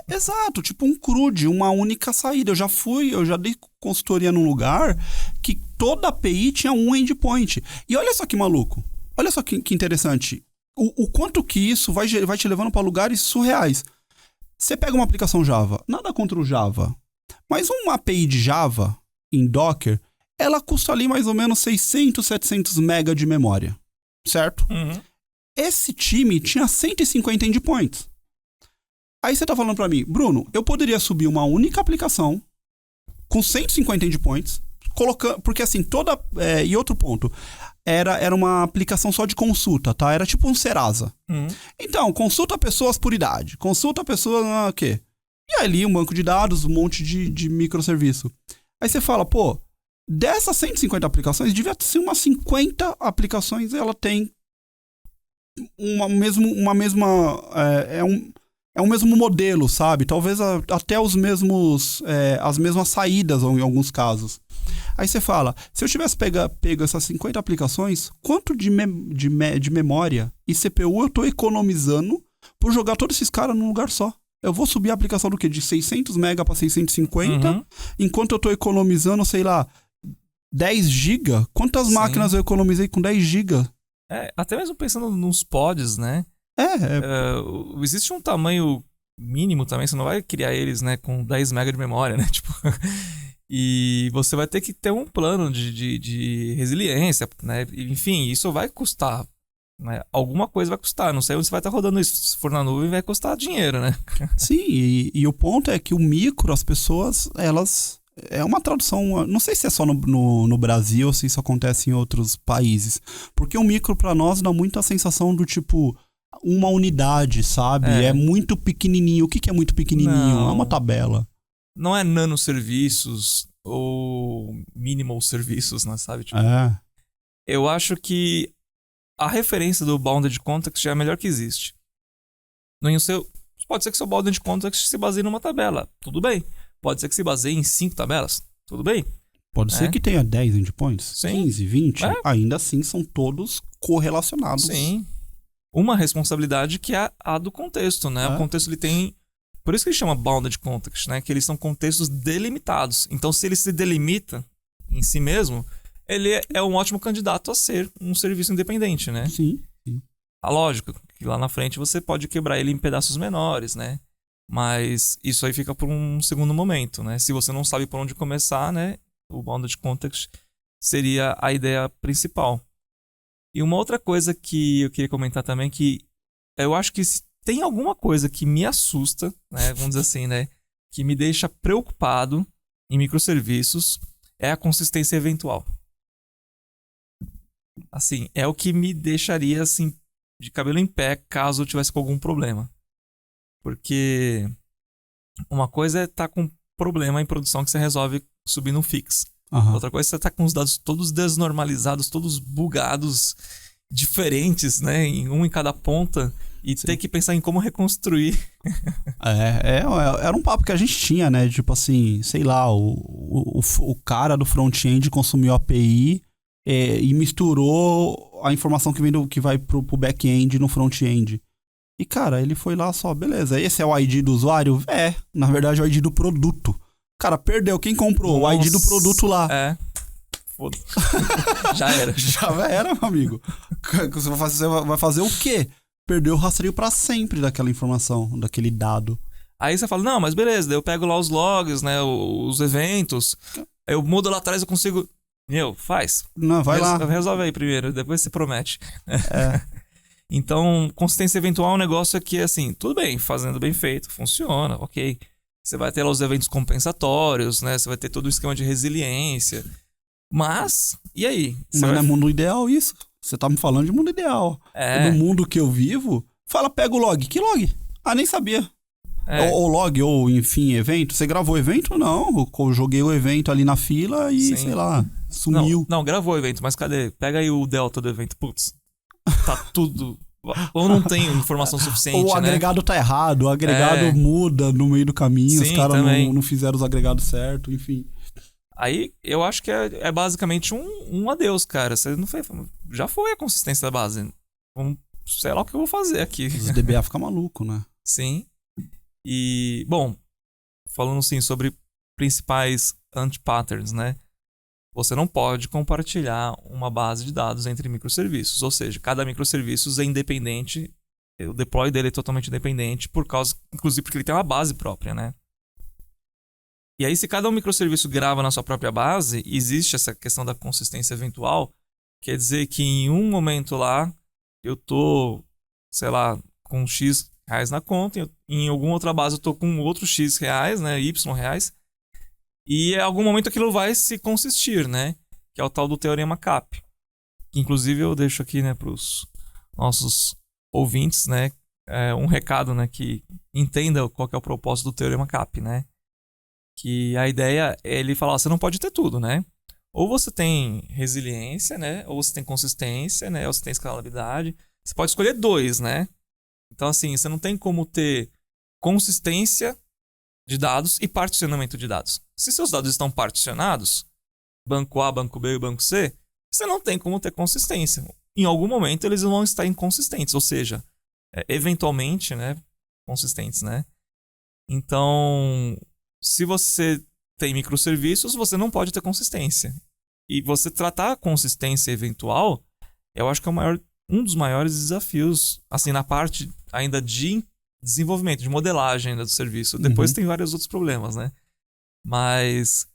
Exato, tipo um CRUD, uma única saída. Eu já dei consultoria num lugar que toda API tinha um endpoint. E olha só que maluco, olha só que interessante. O quanto que isso vai te levando para lugares surreais. Você pega uma aplicação Java, nada contra o Java, mas uma API de Java em Docker, ela custa ali mais ou menos 600, 700 MB de memória, certo? Uhum. Esse time tinha 150 endpoints. Aí você tá falando pra mim, Bruno, eu poderia subir uma única aplicação com 150 endpoints, colocando, porque assim, e outro ponto, era uma aplicação só de consulta, tá? Era tipo um Serasa. Uhum. Então, consulta pessoas por idade, consulta pessoas, o quê? E ali um banco de dados, um monte de microserviço. Aí você fala, pô, dessas 150 aplicações, devia ser umas 50 aplicações, ela tem uma mesma... é o mesmo modelo, sabe? Talvez até os mesmos, as mesmas saídas em alguns casos. Aí você fala, se eu tivesse pego essas 50 aplicações, quanto de memória e CPU eu tô economizando por jogar todos esses caras num lugar só? Eu vou subir a aplicação do quê? De 600 MB para 650, enquanto eu tô economizando, sei lá, 10 GB? Quantas máquinas eu economizei com 10 GB? Até mesmo pensando nos pods, né? Existe um tamanho mínimo também, você não vai criar eles, né, com 10 MB de memória, né? Tipo, e você vai ter que ter um plano de resiliência, né? Enfim, isso vai custar, né? Alguma coisa vai custar. Não sei onde você vai estar rodando isso. Se for na nuvem, vai custar dinheiro, né? Sim, e o ponto é que o micro, as pessoas, elas... É uma tradução... Não sei se é só no Brasil ou se isso acontece em outros países. Porque o micro, pra nós, dá muito a sensação do tipo... Uma unidade, sabe? É muito pequenininho. O que é muito pequenininho? Não. É uma tabela. Não é nanoserviços ou minimal serviços, né? Sabe? Tipo, eu acho que a referência do Bounded Context é a melhor que existe. Pode ser que seu Bounded Context se baseie numa tabela. Tudo bem. Pode ser que se baseie em 5 tabelas. Tudo bem. Pode ser que tenha 10 endpoints, Sim. 15, 20. Ainda assim, são todos correlacionados. Sim. Uma responsabilidade que é a do contexto, né? O contexto, ele tem... Por isso que ele chama Bounded Context, né? Que eles são contextos delimitados. Então, se ele se delimita em si mesmo, ele é um ótimo candidato a ser um serviço independente, né? Sim. A lógica que lá na frente você pode quebrar ele em pedaços menores, né? Mas isso aí fica por um segundo momento, né? Se você não sabe por onde começar, né? O Bounded Context seria a ideia principal. E uma outra coisa que eu queria comentar também, que eu acho que se tem alguma coisa que me assusta, né? Vamos dizer assim, né? Que me deixa preocupado em microserviços, é a consistência eventual. Assim, é o que me deixaria, assim, de cabelo em pé caso eu tivesse com algum problema. Porque uma coisa é estar com problema em produção que você resolve subindo um fix. Outra coisa é você estar com os dados todos desnormalizados, todos bugados, diferentes, né? Um em cada ponta, e ter que pensar em como reconstruir. Era um papo que a gente tinha, né? Tipo assim, sei lá, o cara do front-end consumiu a API e misturou a informação que vai pro back-end no front-end. E, cara, ele foi lá só, beleza, esse é o ID do usuário? Na verdade é o ID do produto. Cara, perdeu. Quem comprou? Nossa. O ID do produto lá. Foda-se. Já era. Já era, meu amigo. Você vai fazer o quê? Perdeu o rastreio pra sempre daquela informação, daquele dado. Aí você fala, não, mas beleza, daí eu pego lá os logs, né, os eventos, eu mudo lá atrás, eu consigo... faz. Não, vai lá. Resolve aí primeiro, depois você promete. Então, consistência eventual é um negócio que, assim, tudo bem, fazendo bem feito, funciona, ok. Você vai ter lá os eventos compensatórios, né? Você vai ter todo um esquema de resiliência. Mas, e aí? Mas não é mundo ideal isso. Você tá me falando de mundo ideal. No mundo que eu vivo, pega o log. Que log? Nem sabia. Ou log, ou enfim, evento. Você gravou o evento? Não. Eu joguei o evento ali na fila e, sei lá, sumiu. Não, gravou o evento, mas cadê? Pega aí o delta do evento. Putz, tá tudo... Ou não tem informação suficiente, ou o agregado tá errado, o agregado muda no meio do caminho, os caras não fizeram os agregados certo, enfim. Aí eu acho que é basicamente um adeus, cara. Você não foi, já foi a consistência da base. Sei lá o que eu vou fazer aqui. Os DBA fica maluco, né? Sim. E, bom, falando assim sobre principais anti-patterns, né? Você não pode compartilhar uma base de dados entre microserviços. Ou seja, cada microserviço é independente. O deploy dele é totalmente independente, inclusive porque ele tem uma base própria, né? E aí, se cada microserviço grava na sua própria base, existe essa questão da consistência eventual. Quer dizer que em um momento lá, eu tô, sei lá, com X reais na conta. Em alguma outra base eu tô com outro X reais, né? Y reais. E em algum momento aquilo vai se consistir, né? Que é o tal do teorema CAP. Que, inclusive, eu deixo aqui, né, para os nossos ouvintes, né? Um recado, né? Que entenda qual que é o propósito do teorema CAP, né? Que a ideia é ele falar, você não pode ter tudo, né? Ou você tem resiliência, né? Ou você tem consistência, né? Ou você tem escalabilidade. Você pode escolher 2, né? Então, assim, você não tem como ter consistência de dados e particionamento de dados. Se seus dados estão particionados, banco A, banco B e banco C, você não tem como ter consistência. Em algum momento eles vão estar inconsistentes, ou seja, eventualmente, né, consistentes, né? Então, se você tem microserviços, você não pode ter consistência. E você tratar a consistência eventual, eu acho que é um dos maiores desafios, assim, na parte ainda de desenvolvimento, de modelagem ainda do serviço. Depois tem vários outros problemas, né? Mas,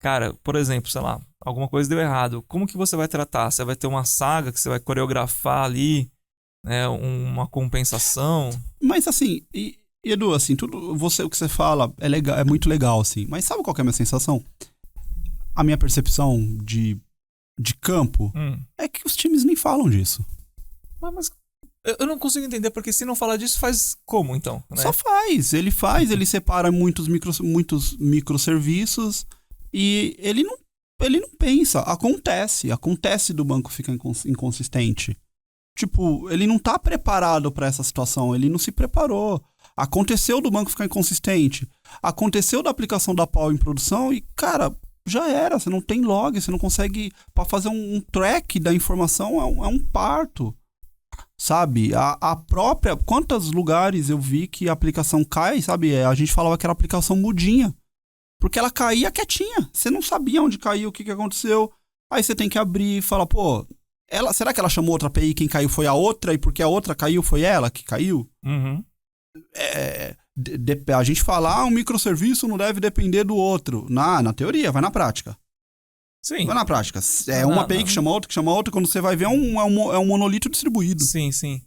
cara, por exemplo, sei lá, alguma coisa deu errado. Como que você vai tratar? Você vai ter uma saga que você vai coreografar ali, né? Uma compensação. Mas assim, Edu, assim, o que você fala é legal, é muito legal, assim. Mas sabe qual que é a minha sensação? A minha percepção de campo é que os times nem falam disso. Mas eu não consigo entender, porque se não falar disso, faz como, então? Né? Só faz. Ele separa muitos microserviços e ele não pensa. Acontece do banco ficar inconsistente. Tipo, ele não tá preparado pra essa situação, ele não se preparou. Aconteceu do banco ficar inconsistente. Aconteceu da aplicação da PAL em produção e, cara, já era. Você não tem log, você não consegue... Pra fazer um track da informação é um parto. Sabe? A própria... Quantos lugares eu vi que a aplicação cai, sabe? A gente falava que era aplicação mudinha. Porque ela caía quietinha. Você não sabia onde caiu, o que aconteceu. Aí você tem que abrir e falar, pô... será que ela chamou outra API, quem caiu foi a outra, e porque a outra caiu, foi ela que caiu? A gente fala, um microserviço não deve depender do outro. Na teoria, vai na prática. Sim. Vai na prática. Uma API que chama outra, quando você vai ver é um monolito distribuído. Sim, sim.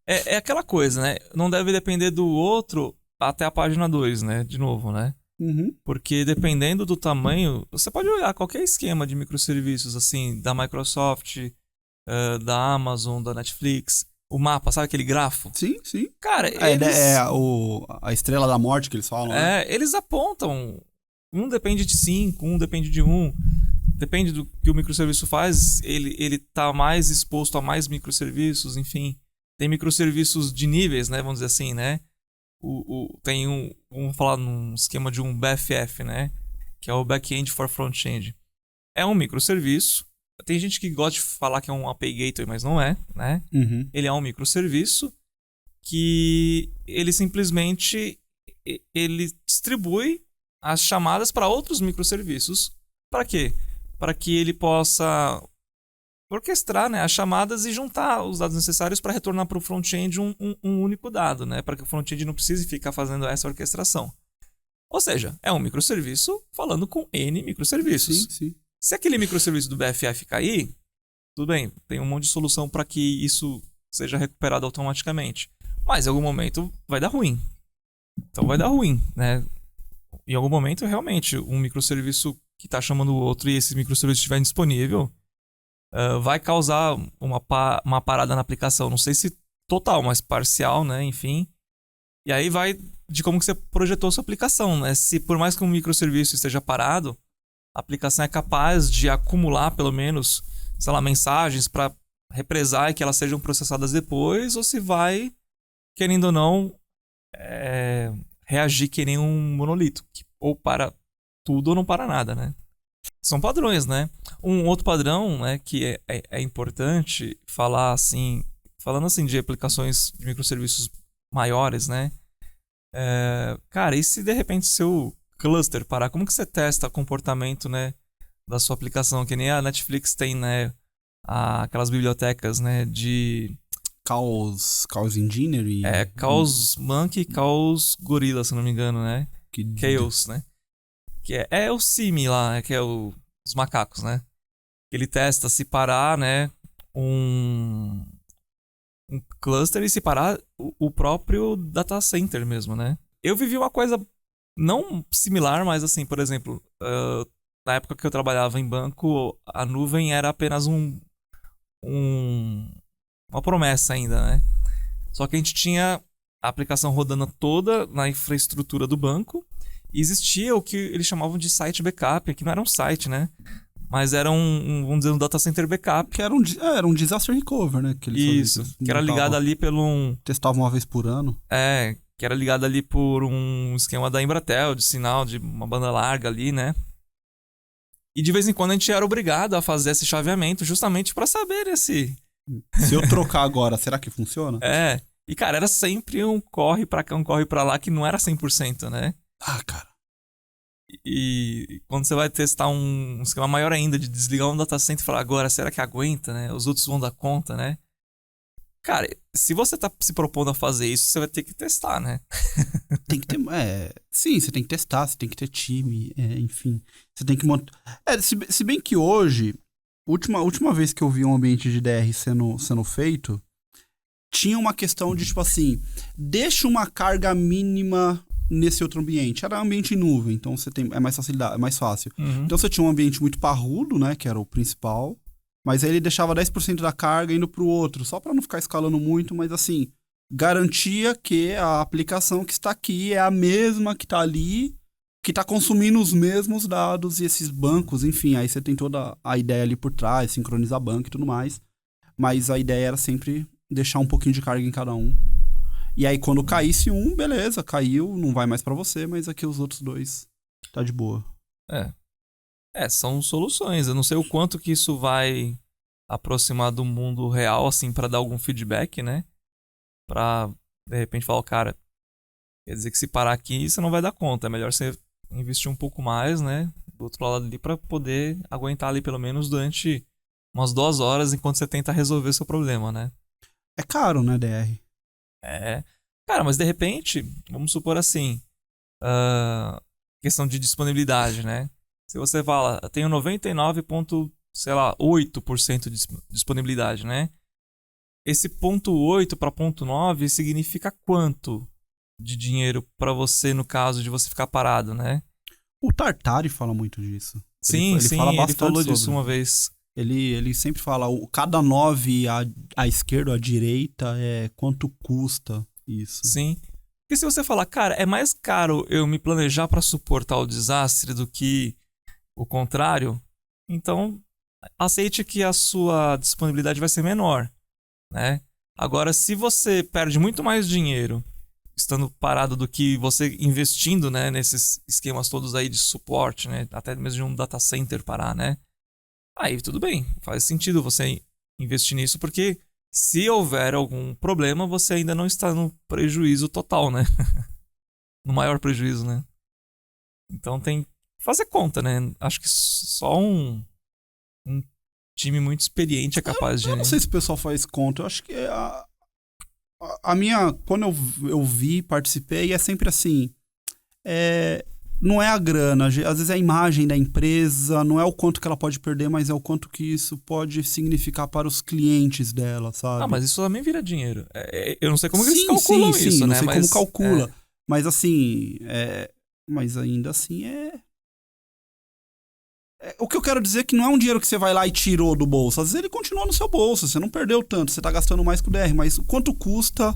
É aquela coisa, né? Não deve depender do outro até a página 2, né? De novo, né? Porque dependendo do tamanho, você pode olhar qualquer esquema de microserviços, assim, da Microsoft, da Amazon, da Netflix, o mapa, sabe aquele grafo? Sim, sim. Cara, a estrela da morte que eles falam. Né? Eles apontam. Um depende de 5, um depende de 1. Depende do que o microserviço faz, ele tá mais exposto a mais microserviços, enfim. Tem microserviços de níveis, né? Vamos dizer assim, né? Vamos falar num esquema de um BFF, né? Que é o Backend for Frontend. É um microserviço. Tem gente que gosta de falar que é um API Gateway, mas não é, né? Ele é um microserviço que ele simplesmente ele distribui as chamadas para outros microserviços. Para quê? Para que ele possa orquestrar, né, as chamadas e juntar os dados necessários para retornar para o front-end um único dado, né, para que o front-end não precise ficar fazendo essa orquestração. Ou seja, é um microserviço falando com N microserviços. Sim. Se aquele microserviço do BFF cair, tudo bem, tem um monte de solução para que isso seja recuperado automaticamente. Mas em algum momento vai dar ruim. Então vai dar ruim, né? Em algum momento, realmente, um microserviço que está chamando o outro e esse microserviço estiver indisponível, vai causar uma parada na aplicação. Não sei se total, mas parcial, né? Enfim. E aí vai de como que você projetou a sua aplicação, né? Se por mais que um microserviço esteja parado, a aplicação é capaz de acumular, pelo menos, sei lá, mensagens para represar e que elas sejam processadas depois, ou se vai, querendo ou não, reagir que nem um monolito, que ou para tudo ou não para nada, né? São padrões, né? Um outro padrão, né, que é importante falar assim, falando assim de aplicações de microserviços maiores, né? Cara, e se de repente seu cluster parar, como que você testa o comportamento, né, da sua aplicação? Que nem a Netflix tem, né, aquelas bibliotecas, né, de Chaos Engineering. Chaos Monkey e Chaos Gorilla, se não me engano, né? Chaos, né? Que é o Simi lá, que é os macacos, né? Ele testa se parar, né, um cluster e se parar o próprio data center mesmo, né? Eu vivi uma coisa não similar, mas assim, por exemplo, na época que eu trabalhava em banco, a nuvem era apenas uma promessa ainda, né? Só que a gente tinha a aplicação rodando toda na infraestrutura do banco e existia o que eles chamavam de site backup, que não era um site, né? Mas era vamos dizer, um data center backup. Que era um disaster recover, né? Que era ligado ali pelo Testavam uma vez por ano. que era ligado ali por um esquema da Embratel, de sinal de uma banda larga ali, né? E de vez em quando a gente era obrigado a fazer esse chaveamento justamente para saber esse... Se eu trocar agora, será que funciona? E cara, era sempre um corre pra cá, um corre pra lá, que não era 100%, né? Ah, cara. E quando você vai testar um esquema maior ainda, de desligar um data center e falar, agora, será que aguenta, né? Os outros vão dar conta, né? Cara, se você tá se propondo a fazer isso, você vai ter que testar, né? Tem que ter... sim, você tem que testar, você tem que ter time, enfim. Você tem que montar... se bem que hoje, última vez que eu vi um ambiente de DR sendo feito, tinha uma questão de, tipo assim, deixa uma carga mínima nesse outro ambiente. Era ambiente em nuvem, então você tem, é mais fácil. Uhum. Então você tinha um ambiente muito parrudo, né, que era o principal, mas aí ele deixava 10% da carga indo pro outro, só para não ficar escalando muito, mas assim, garantia que a aplicação que está aqui é a mesma que está ali, que está consumindo os mesmos dados e esses bancos, enfim, aí você tem toda a ideia ali por trás, sincronizar banco e tudo mais, mas a ideia era sempre deixar um pouquinho de carga em cada um. E aí, quando caísse um, beleza, caiu, não vai mais pra você, mas aqui os outros dois tá de boa. São soluções. Eu não sei o quanto que isso vai aproximar do mundo real, assim, pra dar algum feedback, né? Pra, de repente, falar, cara, quer dizer que se parar aqui, você não vai dar conta. É melhor você investir um pouco mais, né? Do outro lado ali, pra poder aguentar ali, pelo menos, durante umas 2 horas, enquanto você tenta resolver seu problema, né? É caro, né, DR? Cara, mas de repente, vamos supor assim, questão de disponibilidade, né? Se você fala, eu tenho 99,8% de disponibilidade, né? Esse ponto 8 para ponto 9 significa quanto de dinheiro para você, no caso de você ficar parado, né? O Tartari fala muito disso. Sim, ele fala bastante ele falou sobre. disso uma vez. Ele sempre fala, cada 9 à esquerda ou à direita é quanto custa isso. Sim. Porque se você falar, cara, é mais caro eu me planejar para suportar o desastre do que o contrário, então aceite que a sua disponibilidade vai ser menor, né? Agora, se você perde muito mais dinheiro estando parado do que você investindo, né, nesses esquemas todos aí de suporte, né, até mesmo de um data center parar, né? Aí tudo bem, faz sentido você investir nisso, porque se houver algum problema, você ainda não está no prejuízo total, né? No maior prejuízo, né? Então tem que fazer conta, né? Acho que só um time muito experiente é capaz de... Eu não sei se o pessoal faz conta, eu acho que a minha... Quando eu vi, participei, é sempre assim... Não é a grana, às vezes é a imagem da empresa, não é o quanto que ela pode perder, mas é o quanto que isso pode significar para os clientes dela, sabe? Mas isso também vira dinheiro. Eu não sei como eles calculam isso, sim, né? Não sei como calcula. Mas assim, mas ainda assim o que eu quero dizer é que não é um dinheiro que você vai lá e tirou do bolso. Às vezes ele continua no seu bolso, você não perdeu tanto, você tá gastando mais com o DR, mas quanto custa...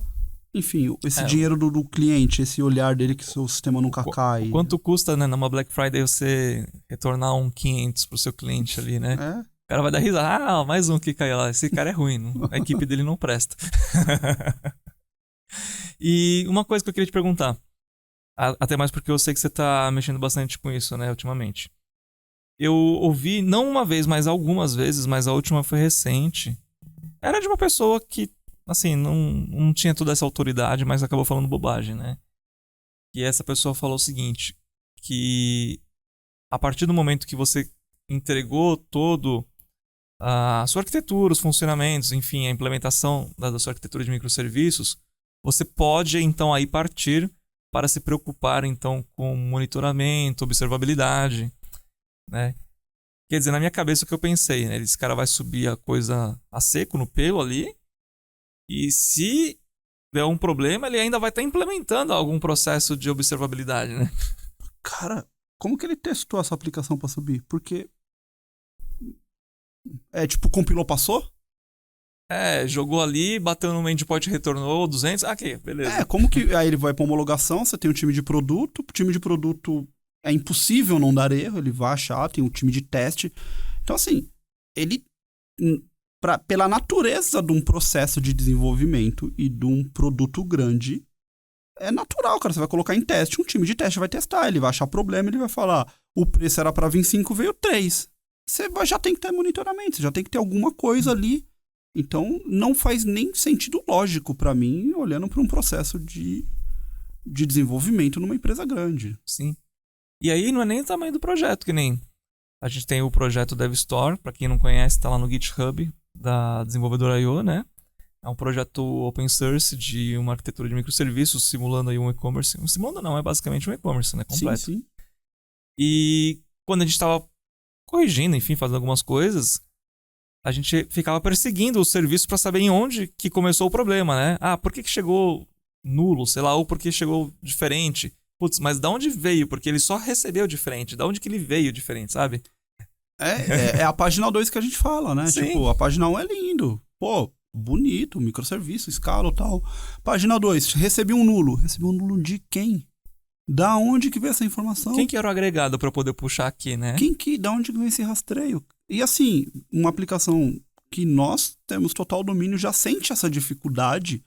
Enfim, esse dinheiro do cliente, esse olhar dele que o seu sistema nunca cai. Quanto custa, né, numa Black Friday você retornar um 500 pro seu cliente ali, né? O cara vai dar risada, mais um que caiu lá. Esse cara é ruim, a equipe dele não presta. E uma coisa que eu queria te perguntar, até mais porque eu sei que você tá mexendo bastante com isso, né, ultimamente. Eu ouvi, não uma vez, mas algumas vezes, mas a última foi recente. Era de uma pessoa que assim, não tinha toda essa autoridade, mas acabou falando bobagem, né? E essa pessoa falou o seguinte, que a partir do momento que você entregou todo a sua arquitetura, os funcionamentos, enfim, a implementação da sua arquitetura de microserviços, você pode, então, aí partir para se preocupar, então, com monitoramento, observabilidade, né? Quer dizer, na minha cabeça o que eu pensei, né? Esse cara vai subir a coisa a seco, no pelo ali, e se der um problema, ele ainda vai estar implementando algum processo de observabilidade, né? Cara, como que ele testou essa aplicação para subir? Porque tipo, compilou, passou? Jogou ali, bateu no endpoint, retornou 200, aqui, beleza. Como que... Aí ele vai pra homologação, você tem um time de produto, o time de produto é impossível não dar erro, ele vai achar, tem um time de teste. Então, assim, ele... pela natureza de um processo de desenvolvimento e de um produto grande, é natural, cara. Você vai colocar em teste, um time de teste vai testar, ele vai achar problema, ele vai falar, o preço era pra vir 5, veio 3. Você já tem que ter monitoramento, você já tem que ter alguma coisa ali. Então, não faz nem sentido lógico pra mim, olhando pra um processo de desenvolvimento numa empresa grande. Sim. E aí não é nem o tamanho do projeto, que nem a gente tem o projeto DevStore, pra quem não conhece, tá lá no GitHub da desenvolvedora I.O., né? É um projeto open source de uma arquitetura de microserviços, simulando aí um e-commerce. Simulando não, é basicamente um e-commerce, né? Completo. Sim, sim. E quando a gente tava corrigindo, enfim, fazendo algumas coisas, a gente ficava perseguindo o serviço para saber em onde que começou o problema, né? Ah, por que chegou nulo, sei lá, ou por que chegou diferente? Putz, mas da onde veio? Porque ele só recebeu diferente. Da onde que ele veio diferente, sabe? É a página 2 que a gente fala, né? Sim. Tipo, a página 1 é lindo. Pô, bonito, microserviço, escala e tal. Página 2, recebi um nulo. Recebi um nulo de quem? Da onde que veio essa informação? Quem que era o agregado para eu poder puxar aqui, né? Da onde que veio esse rastreio? E assim, uma aplicação que nós temos total domínio já sente essa dificuldade.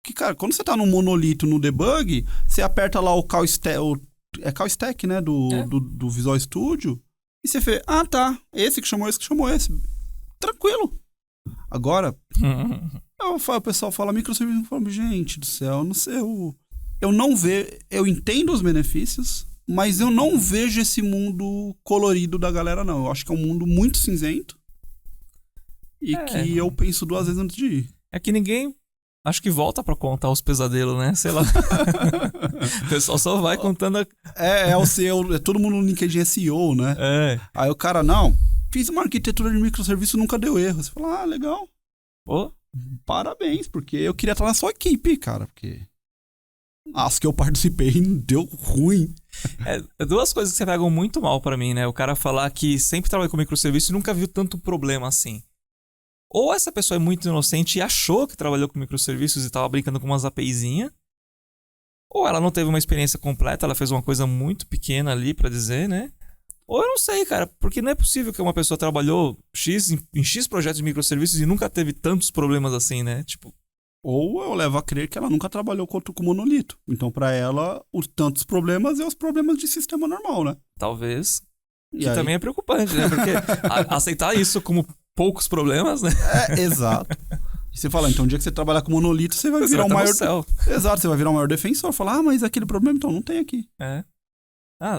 Que, cara, quando você tá no monolito, no debug, você aperta lá o call stack, né, do Visual Studio, e você vê, tá, esse que chamou esse. Tranquilo. Agora, o pessoal fala microserviço, eu falo, gente do céu, não sei, eu não vejo, eu entendo os benefícios, mas eu não vejo esse mundo colorido da galera, não. Eu acho que é um mundo muito cinzento e que eu penso 2 vezes antes de ir. É que ninguém, acho que volta pra contar os pesadelos, né? Sei lá. O pessoal só vai contando. É o CEO, todo mundo no LinkedIn é CEO, né? É. Aí o cara, não, fiz uma arquitetura de microserviço e nunca deu erro. Você fala, legal. Pô. Parabéns, porque eu queria estar na sua equipe, cara, porque as que eu participei deu ruim. É 2 coisas que você pegam muito mal pra mim, né? O cara falar que sempre trabalhou com microserviço e nunca viu tanto problema assim. Ou essa pessoa é muito inocente e achou que trabalhou com microserviços e tava brincando com umas APIzinhas. Ou ela não teve uma experiência completa, ela fez uma coisa muito pequena ali pra dizer, né? Ou eu não sei, cara, porque não é possível que uma pessoa trabalhou em X projetos de microserviços e nunca teve tantos problemas assim, né? Tipo. Ou eu levo a crer que ela nunca trabalhou com monolito. Então, pra ela, os tantos problemas é os problemas de sistema normal, né? Talvez. E que aí... também é preocupante, né? Porque aceitar isso como poucos problemas, né? Exato. E você fala, então, o dia que você trabalhar com monolito, você vai virar o maior... Exato, você vai virar o maior defensor. Falar, mas aquele problema, então, não tem aqui.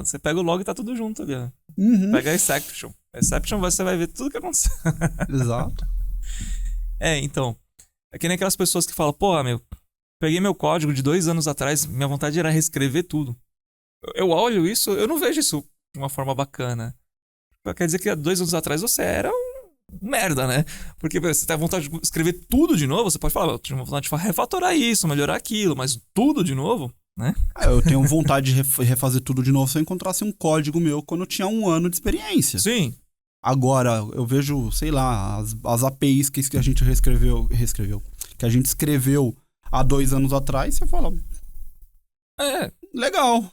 Você pega o log e tá tudo junto ali, ó. Uhum. Pega a exception. Você vai ver tudo que aconteceu. Exato. Então... É que nem aquelas pessoas que falam, peguei meu código de 2 anos atrás, minha vontade era reescrever tudo. Eu olho isso, eu não vejo isso de uma forma bacana. Quer dizer que há 2 anos atrás você era um merda, né? Porque você tem vontade de escrever tudo de novo, você pode falar, eu tinha vontade de refatorar isso, melhorar aquilo, mas tudo de novo, né? Eu tenho vontade de refazer tudo de novo se eu encontrasse um código meu quando eu tinha 1 ano de experiência. Sim. Agora, eu vejo, sei lá, as APIs que a gente reescreveu, que a gente escreveu há 2 anos atrás, você fala... Legal.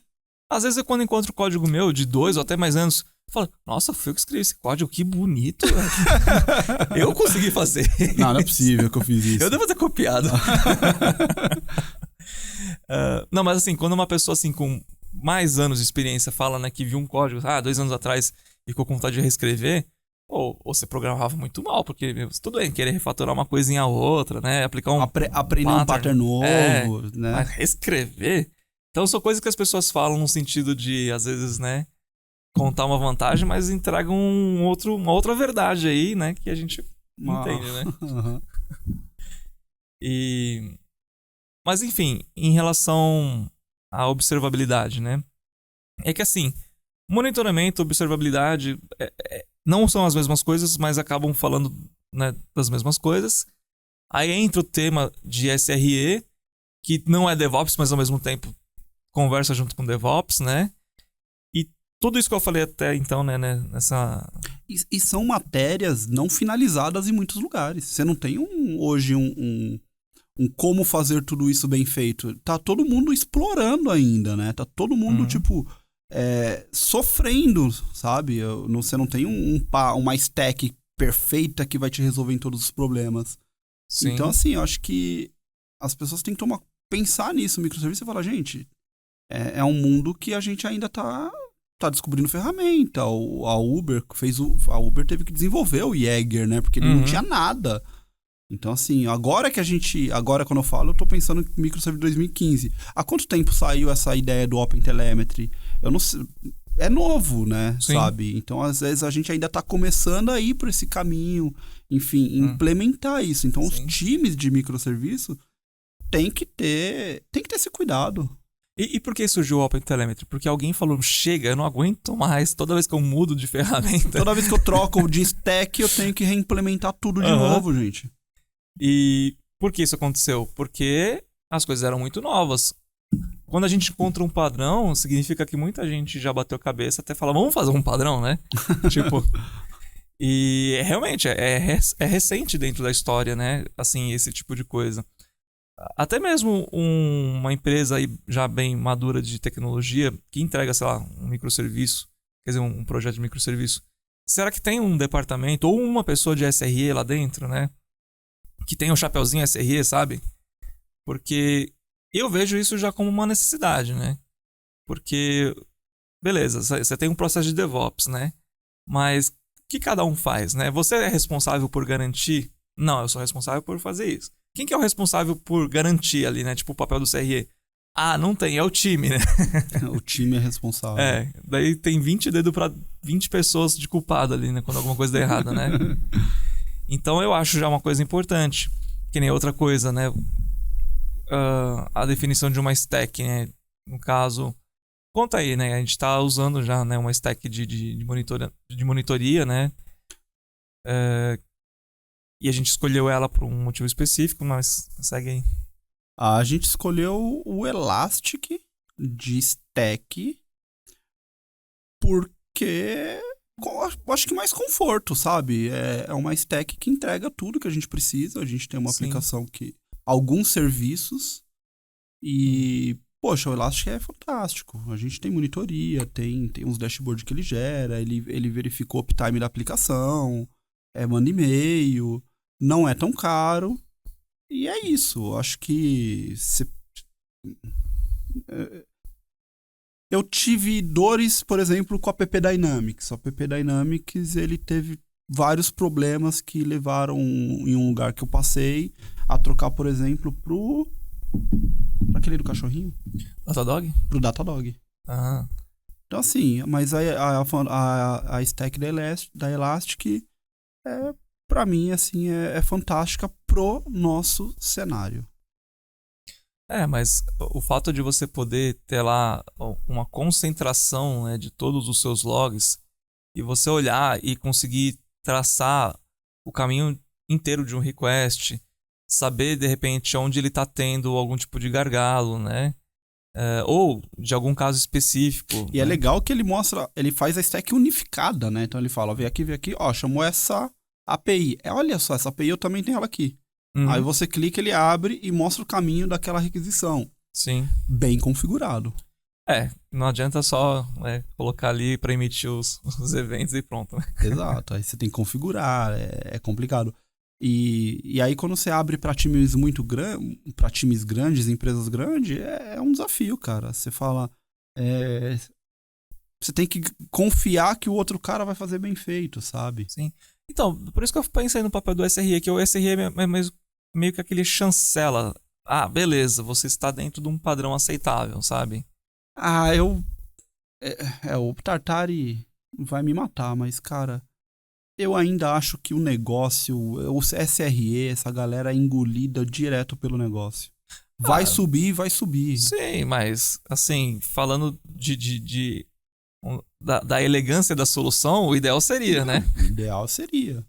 Às vezes, quando encontro código meu de 2 ou até mais anos, eu falo, nossa, fui eu que escrevi esse código, que bonito. Eu consegui fazer. Não é possível que eu fiz isso. Eu devo ter copiado. Não, mas assim, quando uma pessoa assim com mais anos de experiência fala, né, que viu um código, 2 anos atrás, e ficou com vontade de reescrever, ou você programava muito mal, porque tudo bem, querer refatorar uma coisinha a outra, né? Aplicar um aprender um pattern novo, né? Mas reescrever? Então são coisas que as pessoas falam no sentido de, às vezes, né, contar uma vantagem, mas entregam uma outra verdade aí, né, que a gente não entende, né? Mas enfim, em relação à observabilidade, né? É que assim, monitoramento, observabilidade não são as mesmas coisas, mas acabam falando, né, das mesmas coisas. Aí entra o tema de SRE, que não é DevOps, mas ao mesmo tempo conversa junto com DevOps, né? E tudo isso que eu falei até então, né, nessa... E são matérias não finalizadas em muitos lugares. Você não tem hoje um como fazer tudo isso bem feito. Tá todo mundo explorando ainda, né? Tá todo mundo, sofrendo, sabe? Você não tem uma stack perfeita que vai te resolver em todos os problemas. Sim. Então, assim, eu acho que as pessoas têm que tomar pensar nisso, microserviço, e falar, gente, é um mundo que a gente ainda tá descobrindo ferramenta. A Uber teve que desenvolver o Jaeger, né? Porque ele não tinha nada. Então, assim, agora quando eu falo, eu tô pensando em microserviço 2015. Há quanto tempo saiu essa ideia do OpenTelemetry? Eu não sei. É novo, né? Sim. Sabe? Então, às vezes, a gente ainda tá começando a ir por esse caminho, enfim, implementar isso. Então, os times de microserviço tem que ter esse cuidado. E por que surgiu o OpenTelemetry? Porque alguém falou, chega, eu não aguento mais, toda vez que eu mudo de ferramenta. Toda vez que eu troco de stack, eu tenho que reimplementar tudo de novo, gente. E por que isso aconteceu? Porque as coisas eram muito novas. Quando a gente encontra um padrão, significa que muita gente já bateu a cabeça até fala, vamos fazer um padrão, né? Tipo... E realmente é recente dentro da história, né? Assim, esse tipo de coisa. Até mesmo uma empresa aí já bem madura de tecnologia que entrega, sei lá, um microserviço, quer dizer, um projeto de microserviço. Será que tem um departamento ou uma pessoa de SRE lá dentro, né? Que tem um chapeuzinho SRE, sabe? Porque eu vejo isso já como uma necessidade, né? Porque, beleza, você tem um processo de DevOps, né? Mas o que cada um faz, né? Você é responsável por garantir? Não, eu sou responsável por fazer isso. Quem que é o responsável por garantir ali, né? Tipo o papel do CRE. Ah, não tem, é o time, né? O time é responsável. Daí tem 20 dedos pra 20 pessoas de culpado ali, né? Quando alguma coisa dá errada, né? Então eu acho já uma coisa importante. Que nem outra coisa, né? A definição de uma stack, né? No caso, conta aí, né? A gente tá usando já, né, uma stack de monitoria, né? E a gente escolheu ela por um motivo específico, mas segue aí. A gente escolheu o Elastic de stack porque eu acho que mais conforto, sabe? É uma stack que entrega tudo que a gente precisa. A gente tem uma aplicação que... Alguns serviços e... Poxa, o Elastic é fantástico. A gente tem monitoria, tem uns dashboards que ele gera, ele verifica o uptime da aplicação, manda e-mail, não é tão caro. E é isso. Eu acho que... Eu tive dores, por exemplo, com a PP Dynamics. A PP Dynamics, ele teve vários problemas que levaram, em um lugar que eu passei, a trocar, por exemplo, pro aquele do cachorrinho. Datadog? Pro Datadog. Ah. Então, assim, mas a stack da Elastic, pra mim, assim, é fantástica pro nosso cenário. Mas o fato de você poder ter lá uma concentração, né, de todos os seus logs e você olhar e conseguir traçar o caminho inteiro de um request, saber de repente onde ele está tendo algum tipo de gargalo, né? Ou de algum caso específico. E né? É legal que ele faz a stack unificada, né? Então ele fala, vem aqui, ó, chamou essa API. Olha só, essa API eu também tenho ela aqui. Aí você clica, ele abre e mostra o caminho daquela requisição. Sim. Bem configurado. Não adianta só colocar ali para emitir os eventos e pronto. Né? Exato, aí você tem que configurar, é complicado. E aí quando você abre para times muito grandes, para times grandes, empresas grandes, é um desafio, cara. Você fala, você tem que confiar que o outro cara vai fazer bem feito, sabe? Sim. Então, por isso que eu pensei no papel do SRE, que o SRE é meio que aquele chancela. Ah, beleza, você está dentro de um padrão aceitável, sabe? O Tartari vai me matar, mas, cara, eu ainda acho que o negócio, o SRE, essa galera é engolida direto pelo negócio. Vai subir. Sim, mas, assim, falando da elegância da solução, o ideal seria, né? O ideal seria.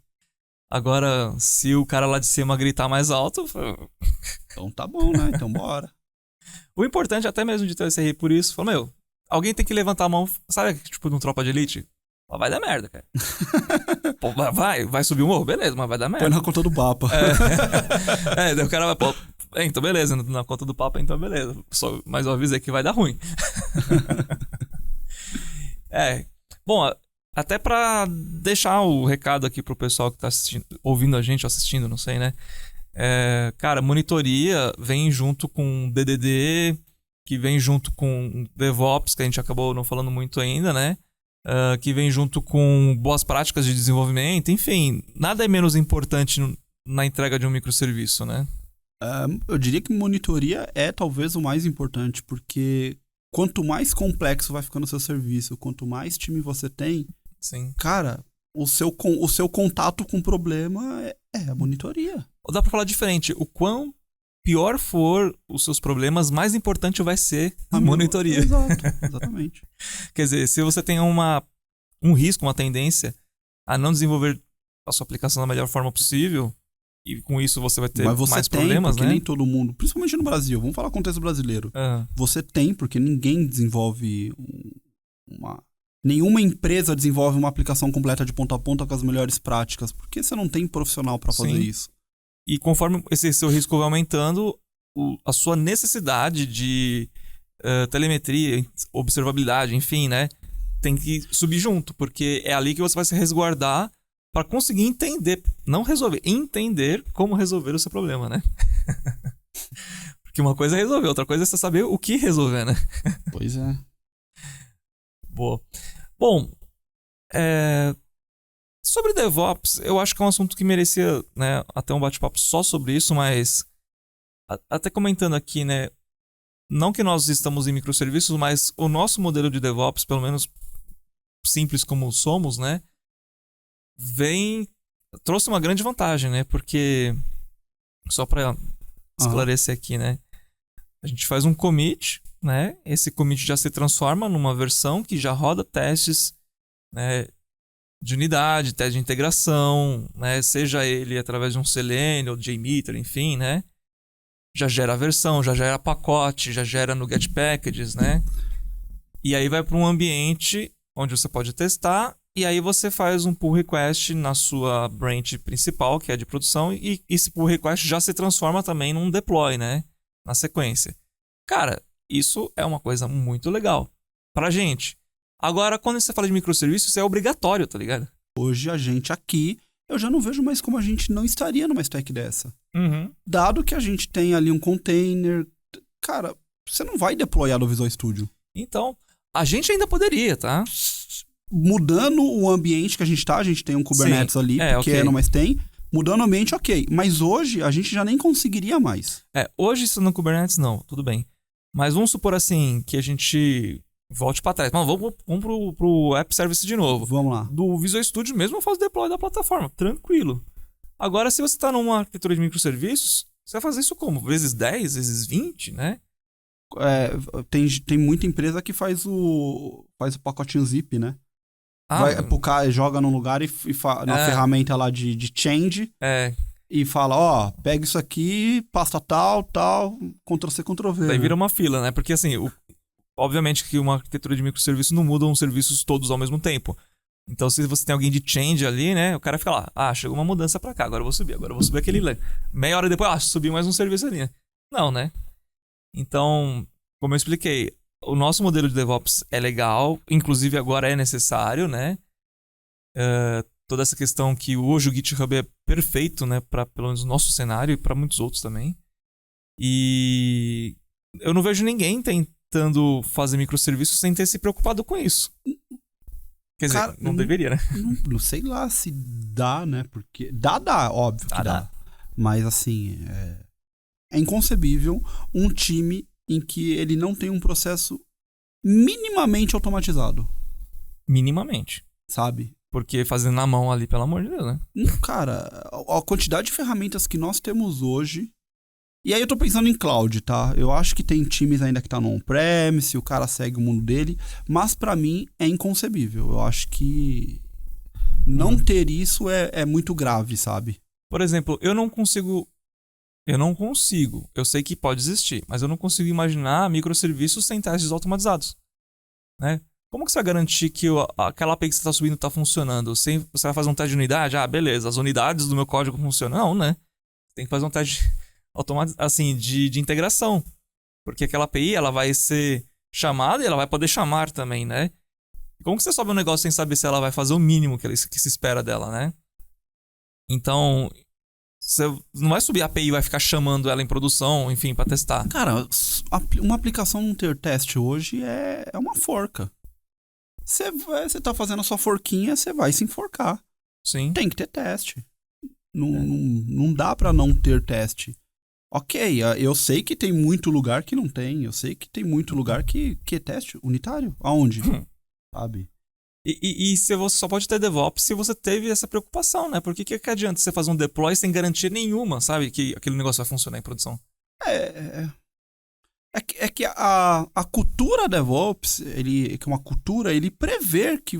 Agora, se o cara lá de cima gritar mais alto... Então tá bom, né? Então bora. O importante até mesmo de ter o SRE por isso, falou, alguém tem que levantar a mão, sabe, tipo, num tropa de elite? Vai dar merda, cara. Pô, vai subir o morro, beleza, mas vai dar merda. Põe na conta do Papa. Daí o cara vai, então beleza, na conta do Papa, então beleza. Mas eu avisei que vai dar ruim. Bom, até pra deixar o recado aqui pro pessoal que tá ouvindo a gente, assistindo, não sei, né? Cara, monitoria vem junto com DDD, que vem junto com DevOps, que a gente acabou não falando muito ainda, né? Que vem junto com boas práticas de desenvolvimento, enfim, nada é menos importante na entrega de um microserviço, né? Eu diria que monitoria é talvez o mais importante, porque quanto mais complexo vai ficando o seu serviço, quanto mais time você tem, Sim. cara, o seu contato com o problema é a monitoria. Ou dá pra falar diferente, o quão pior for os seus problemas, mais importante vai ser a monitoria. Exato, exatamente. Quer dizer, se você tem um risco, uma tendência a não desenvolver a sua aplicação da melhor forma possível, e com isso você vai ter mais problemas, porque né? nem todo mundo, principalmente no Brasil, vamos falar contexto brasileiro. Você tem, porque ninguém desenvolve nenhuma empresa desenvolve uma aplicação completa de ponta a ponta com as melhores práticas, porque você não tem profissional para fazer isso. E conforme esse seu risco vai aumentando, a sua necessidade de telemetria, observabilidade, enfim, né? Tem que subir junto, porque é ali que você vai se resguardar para conseguir entender, não resolver, entender como resolver o seu problema, né? Porque uma coisa é resolver, outra coisa é você saber o que resolver, né? Pois é. Boa. Bom, sobre DevOps, eu acho que é um assunto que merecia, né, até um bate-papo só sobre isso, mas até comentando aqui, né, não que nós estamos em microserviços, mas o nosso modelo de DevOps, pelo menos simples como somos, né, trouxe uma grande vantagem, né, porque, só para esclarecer aqui, né, a gente faz um commit, né, esse commit já se transforma numa versão que já roda testes, né, de unidade, teste de integração, né? Seja ele através de um Selenium ou JMeter, enfim, né? Já gera a versão, já gera pacote, já gera no Get Packages, né? E aí vai para um ambiente onde você pode testar, e aí você faz um pull request na sua branch principal, que é de produção, e esse pull request já se transforma também num deploy, né? Na sequência. Cara, isso é uma coisa muito legal pra gente. Agora, quando você fala de microserviços, isso é obrigatório, tá ligado? Hoje a gente aqui, eu já não vejo mais como a gente não estaria numa stack dessa. Uhum. Dado que a gente tem ali um container, cara, você não vai deployar no Visual Studio. Então, a gente ainda poderia, tá? Mudando o ambiente que a gente tem um Kubernetes ali, pequeno, mas tem. Mudando o ambiente, ok. Mas hoje, a gente já nem conseguiria mais. Hoje isso no Kubernetes não, tudo bem. Mas vamos supor assim, que a gente volte pra trás. Vamos pro App Service de novo. Vamos lá. Do Visual Studio mesmo eu faço deploy da plataforma, tranquilo. Agora, se você tá numa arquitetura de microserviços, você vai fazer isso como? Vezes 10, vezes 20, né? Tem muita empresa que faz o pacotinho zip, né? Joga num lugar na ferramenta lá de change e fala, pega isso aqui, pasta tal, Ctrl-C, Ctrl-V. Daí vira uma fila, né? Porque assim, obviamente que uma arquitetura de microserviço não muda os serviços todos ao mesmo tempo. Então, se você tem alguém de change ali, né? O cara fica lá, chegou uma mudança pra cá, agora eu vou subir aquele lá. Meia hora depois, subiu mais um serviço ali, né? Não, né? Então, como eu expliquei, o nosso modelo de DevOps é legal, inclusive agora é necessário, né? Toda essa questão que hoje o GitHub é perfeito, né? Para pelo menos o nosso cenário e para muitos outros também. E eu não vejo ninguém tentando fazer microserviços sem ter se preocupado com isso. Quer dizer, cara, não deveria, né? Não sei lá se dá, né? Porque dá, óbvio que dá. Mas assim, é inconcebível um time em que ele não tem um processo minimamente automatizado. Minimamente. Sabe? Porque fazendo na mão ali, pelo amor de Deus, né? Cara, a quantidade de ferramentas que nós temos hoje... E aí eu tô pensando em cloud, tá? Eu acho que tem times ainda que tá no on-premise, o cara segue o mundo dele, mas pra mim é inconcebível. Eu acho que não ter isso é muito grave, sabe? Por exemplo, eu não consigo, eu sei que pode existir, mas eu não consigo imaginar microserviços sem testes automatizados, né? Como que você vai garantir que aquela API que você está subindo está funcionando? Você vai fazer um teste de unidade? Beleza, as unidades do meu código funcionam? Não, né? Tem que fazer um teste assim, de integração. Porque aquela API ela vai ser chamada e ela vai poder chamar também, né? Como que você sobe um negócio sem saber se ela vai fazer o mínimo que se espera dela, né? Então, Você não vai subir a API e vai ficar chamando ela em produção, enfim, pra testar. Cara, uma aplicação não ter teste hoje é uma forca. Você tá fazendo a sua forquinha, você vai se enforcar. Sim. Tem que ter teste. Não dá pra não ter teste. Ok, eu sei que tem muito lugar que não tem. Eu sei que tem muito lugar que é teste unitário. Aonde? Sabe? E você só pode ter DevOps se você teve essa preocupação, né? Porque que adianta você fazer um deploy sem garantia nenhuma, sabe? Que aquele negócio vai funcionar em produção. É que a cultura DevOps, que é uma cultura, ele prevê que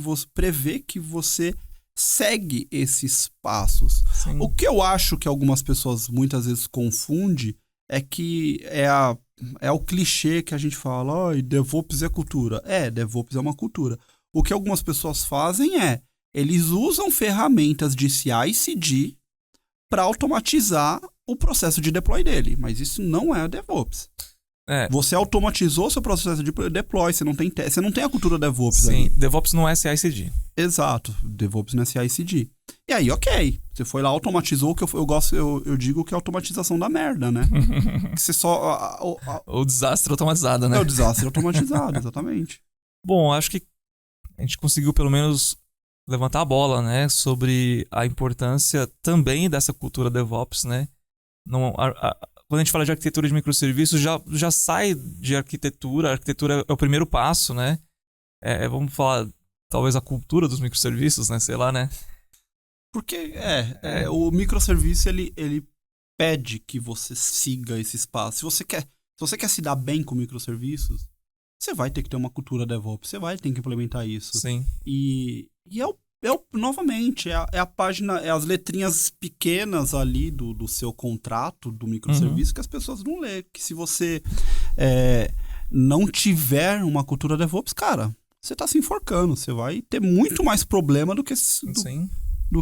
você segue esses passos. Sim. O que eu acho que algumas pessoas muitas vezes confundem é que é o clichê que a gente fala, DevOps é cultura. DevOps é uma cultura. O que algumas pessoas fazem eles usam ferramentas de CI/CD para automatizar o processo de deploy dele, mas isso não é DevOps. Você automatizou seu processo de deploy, você não tem a cultura DevOps. Sim, ali. DevOps não é CI/CD. Exato, DevOps não é CI/CD. E aí, ok, você foi lá, automatizou, que eu digo que é automatização da merda, né? Que você só... O desastre automatizado, né? É o desastre automatizado, exatamente. Bom, acho que a gente conseguiu pelo menos levantar a bola, né? Sobre a importância também dessa cultura DevOps, né? Quando a gente fala de arquitetura de microserviços, já sai de arquitetura. A arquitetura é o primeiro passo, né? Vamos falar, talvez, a cultura dos microserviços, né? Sei lá, né? Porque o microserviço, ele pede que você siga esses passos. Se você quer se dar bem com microserviços, você vai ter que ter uma cultura DevOps. Você vai ter que implementar isso. Sim. E novamente, é a página, é as letrinhas pequenas ali do seu contrato, do microserviço, que as pessoas não lê. Que se você não tiver uma cultura DevOps, cara, você tá se enforcando. Você vai ter muito mais problema do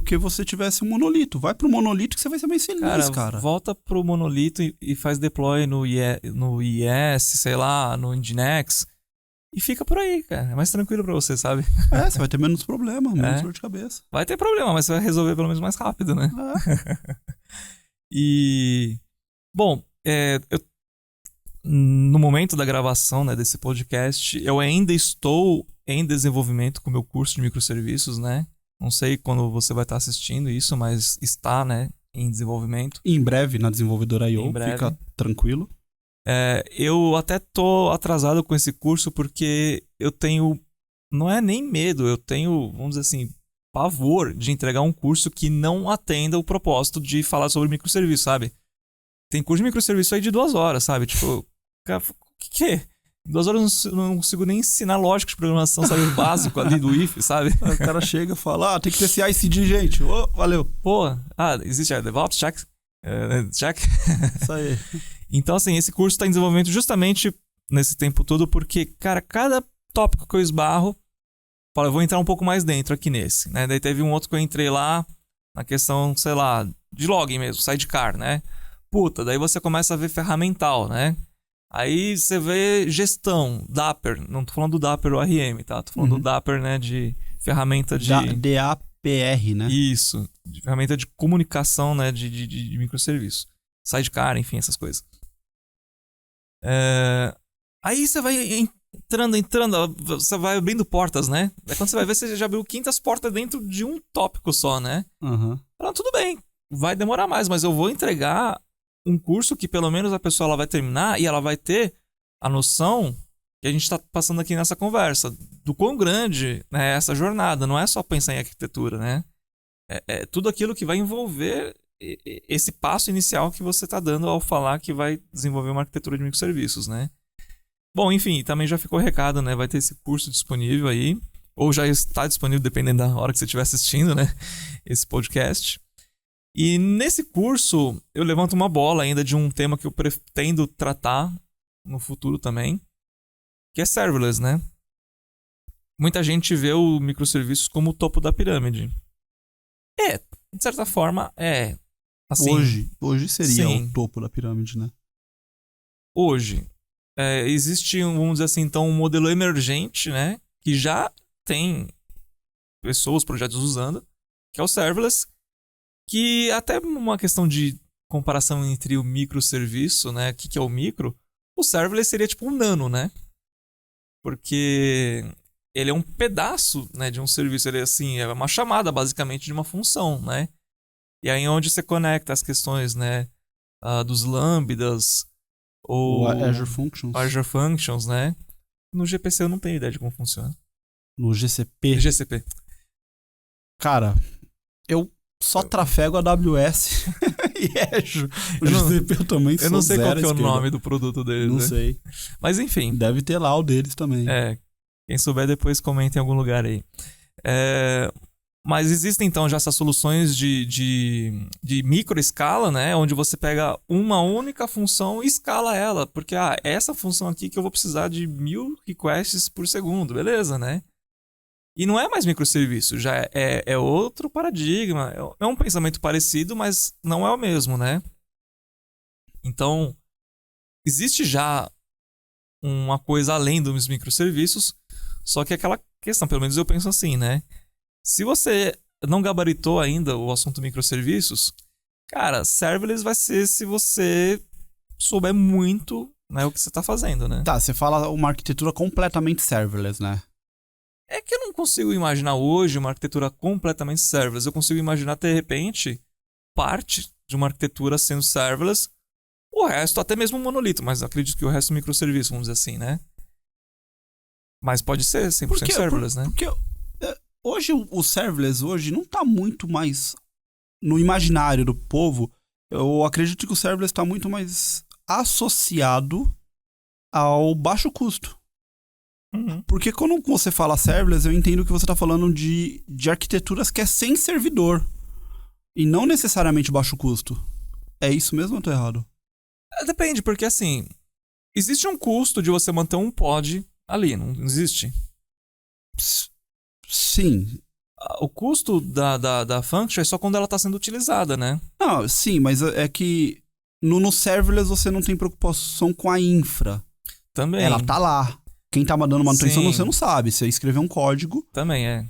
que você tivesse um monolito. Vai pro monolito que você vai ser mais feliz, cara. Volta pro monolito e faz deploy no IS, sei lá, no Nginx. E fica por aí, cara. É mais tranquilo pra você, sabe? Você vai ter menos problema, menos dor de cabeça. Vai ter problema, mas você vai resolver pelo menos mais rápido, né? E... Bom, no momento da gravação, né, desse podcast, eu ainda estou em desenvolvimento com o meu curso de microserviços, né? Não sei quando você vai estar assistindo isso, mas está, né, em desenvolvimento. Em breve, na desenvolvedora I.O., fica tranquilo. Eu até tô atrasado com esse curso porque eu tenho... Não é nem medo, eu tenho, vamos dizer assim, pavor de entregar um curso que não atenda o propósito de falar sobre microserviço, sabe? Tem curso de microserviço aí de 2 horas, sabe? Tipo, cara, o que é? 2 horas eu não consigo nem ensinar lógica de programação, sabe? O básico ali do if, sabe? O cara chega e fala, tem que ter CI/CD, gente. Valeu. Pô, existe a DevOps, check. Check. Isso aí. Então, assim, esse curso está em desenvolvimento justamente nesse tempo todo porque, cara, cada tópico que eu esbarro, eu vou entrar um pouco mais dentro aqui nesse, né? Daí teve um outro que eu entrei lá na questão, sei lá, de login mesmo, sidecar, né? Puta, daí você começa a ver ferramental, né? Aí você vê gestão, Dapper. Não tô falando do Dapper ORM, tá? Tô falando do Dapper, né? De ferramenta de... DAPR, né? Isso. De ferramenta de comunicação, né? De microserviço. Sidecar, enfim, essas coisas. Aí você vai entrando, você vai abrindo portas, né? Aí quando você vai ver, você já abriu 500 portas dentro de um tópico só, né? Tudo bem. Vai demorar mais, mas eu vou entregar um curso que pelo menos a pessoa ela vai terminar e ela vai ter a noção que a gente está passando aqui nessa conversa, do quão grande é essa jornada. Não é só pensar em arquitetura, né? É tudo aquilo que vai envolver esse passo inicial que você está dando ao falar que vai desenvolver uma arquitetura de microserviços, né? Bom, enfim, também já ficou o recado, né? Vai ter esse curso disponível aí, ou já está disponível, dependendo da hora que você estiver assistindo, né? Esse podcast. E nesse curso, eu levanto uma bola ainda de um tema que eu pretendo tratar no futuro também, que é serverless, né? Muita gente vê o microserviços como o topo da pirâmide. De certa forma, assim, hoje seria o topo da pirâmide, né? Hoje. Existe, vamos dizer assim, então, um modelo emergente, né? Que já tem pessoas, projetos usando, que é o serverless. Que até uma questão de comparação entre o microserviço, né? O que é o micro? O serverless seria tipo um nano, né? Porque ele é um pedaço, né, de um serviço. Ele assim, é uma chamada basicamente de uma função, né? E aí onde você conecta as questões, né, dos lambdas ou Azure Functions, né? No GPC eu não tenho ideia de como funciona. No GCP? GCP. Cara, eu só trafego AWS e Azure. O GCP eu também sou. Eu não sei qual que é o esquerda. nome do produto deles. Não né? sei. Mas enfim. Deve ter lá o deles também. Quem souber depois comenta em algum lugar aí. Mas existem então já essas soluções de micro escala, né? Onde você pega uma única função e escala ela. Porque, essa função aqui que eu vou precisar de 1000 requests por segundo, beleza, né? E não é mais microserviço, já é outro paradigma. É um pensamento parecido, mas não é o mesmo, né? Então, existe já uma coisa além dos microserviços, só que aquela questão, pelo menos eu penso assim, né? Se você não gabaritou ainda o assunto microserviços, cara, serverless vai ser se você souber muito, né, o que você está fazendo, né? Tá, você fala uma arquitetura completamente serverless, né? É que eu não consigo imaginar hoje uma arquitetura completamente serverless. Eu consigo imaginar, de repente, parte de uma arquitetura sendo serverless, o resto até mesmo monolito, mas acredito que o resto é microserviço, vamos dizer assim, né? Mas pode ser 100% serverless, né? Porque hoje o serverless hoje não tá muito mais no imaginário do povo. Eu acredito que o serverless está muito mais associado ao baixo custo. Uhum. Porque quando você fala serverless, eu entendo que você está falando de arquiteturas que é sem servidor. E não necessariamente baixo custo. É isso mesmo ou eu tô errado? Depende, porque assim, existe um custo de você manter um pod ali, não existe? Sim. O custo da function é só quando ela está sendo utilizada, né? Não, sim, mas é que no serverless você não tem preocupação com a infra. Também. Ela tá lá. Quem tá mandando manutenção Sim. você não sabe. Você escreveu um código. Também é.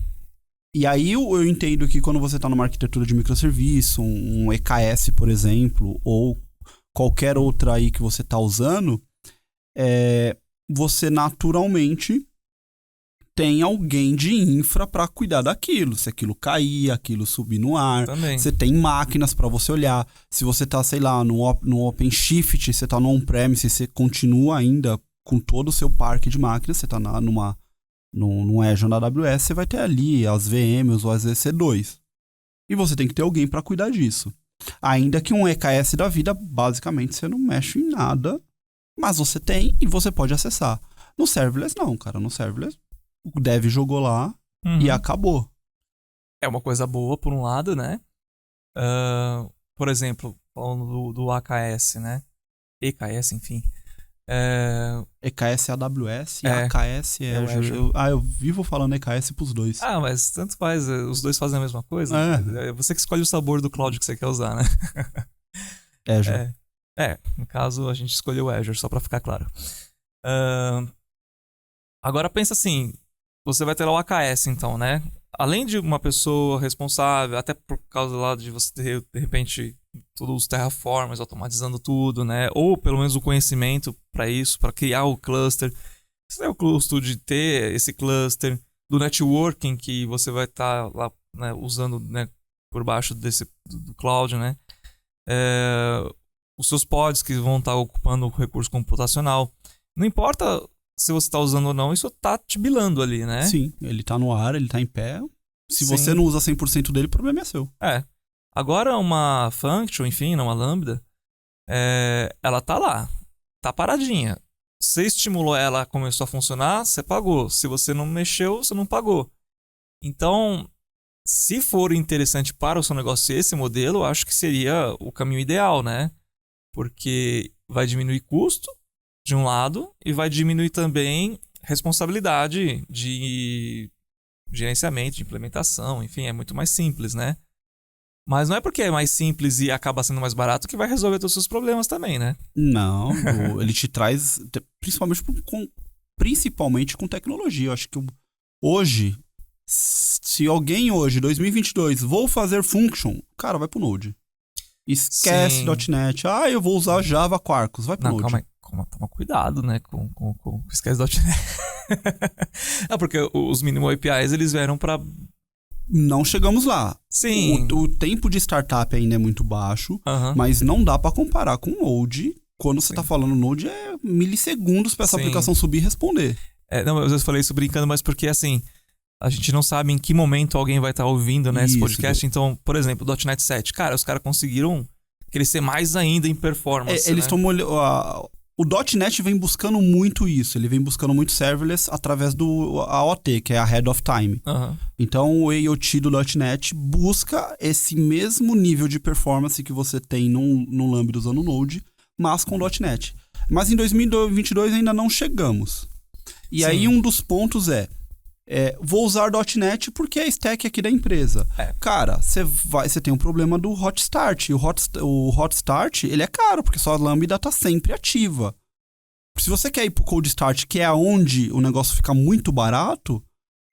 E aí eu entendo que quando você tá numa arquitetura de microserviço, um EKS, por exemplo, ou qualquer outra aí que você tá usando, você naturalmente tem alguém de infra para cuidar daquilo. Se aquilo cair, aquilo subir no ar. Também. Você tem máquinas para você olhar. Se você tá, sei lá, no OpenShift, você tá no on-premise, você continua ainda com todo o seu parque de máquinas, você tá no Azure da AWS, você vai ter ali as VMs ou as EC2. E você tem que ter alguém para cuidar disso. Ainda que um EKS da vida, basicamente, você não mexe em nada, mas você tem e você pode acessar. No serverless, não, cara. No serverless, o dev jogou lá e acabou. É uma coisa boa, por um lado, né? Por exemplo, falando do AKS, né? EKS, enfim. EKS é AWS e AKS é Azure. Eu vivo falando EKS pros dois. Mas tanto faz, os dois fazem a mesma coisa. É você que escolhe o sabor do cloud que você quer usar, né? Azure. No caso a gente escolheu o Azure, só pra ficar claro. Agora pensa assim, você vai ter lá o AKS então, né? Além de uma pessoa responsável, até por causa lá de você ter, de repente, todos os terraformers automatizando tudo, né? Ou pelo menos o conhecimento para isso, para criar o cluster. Você tem o custo de ter esse cluster, do networking que você vai estar lá, né, usando, né, por baixo do cloud, né? Os seus pods que vão estar ocupando o recurso computacional. Não importa se você está usando ou não, isso está te bilando ali, né? Sim, ele está no ar, ele está em pé. Se Sim. você não usa 100% dele, o problema é seu. Agora uma function, enfim, uma lambda, ela tá lá, tá paradinha. Você estimulou ela, começou a funcionar, você pagou. Se você não mexeu, você não pagou. Então, se for interessante para o seu negócio esse modelo, eu acho que seria o caminho ideal, né? Porque vai diminuir custo, de um lado, e vai diminuir também responsabilidade de gerenciamento, de implementação, enfim, é muito mais simples, né? Mas não é porque é mais simples e acaba sendo mais barato que vai resolver todos os seus problemas também, né? Não, ele te traz, principalmente com tecnologia. Eu acho que hoje, Se alguém hoje, 2022, vou fazer function, cara, vai pro Node. Esquece Sim. .NET. Eu vou usar Java Quarkus, vai pro Não, Node. calma aí. Toma cuidado, né, com esquece.NET. Porque os minimal APIs, eles vieram pra... Não chegamos lá. Sim. O tempo de startup ainda é muito baixo, Aham. mas não dá pra comparar com o Node. Quando você Sim. tá falando Node, é milissegundos pra essa Sim. aplicação subir e responder. Não, eu falei isso brincando, mas porque, assim, a gente não sabe em que momento alguém vai estar ouvindo, né, esse Isso. podcast. Então, por exemplo, o .NET 7. Cara, os caras conseguiram crescer mais ainda em performance, Eles né? tomam... O .NET vem buscando muito isso. Ele vem buscando muito serverless através do AOT, que é a Ahead of Time. Aham. Então, o AOT do .NET busca esse mesmo nível de performance que você tem no Lambda usando o Node, mas com .NET. Mas em 2022 ainda não chegamos. E Sim. aí um dos pontos vou usar .NET porque é a stack aqui da empresa. Cara, você tem um problema do Hot Start. O Hot Start, ele é caro, porque sua Lambda tá sempre ativa. Se você quer ir pro Cold Start, que é onde o negócio fica muito barato,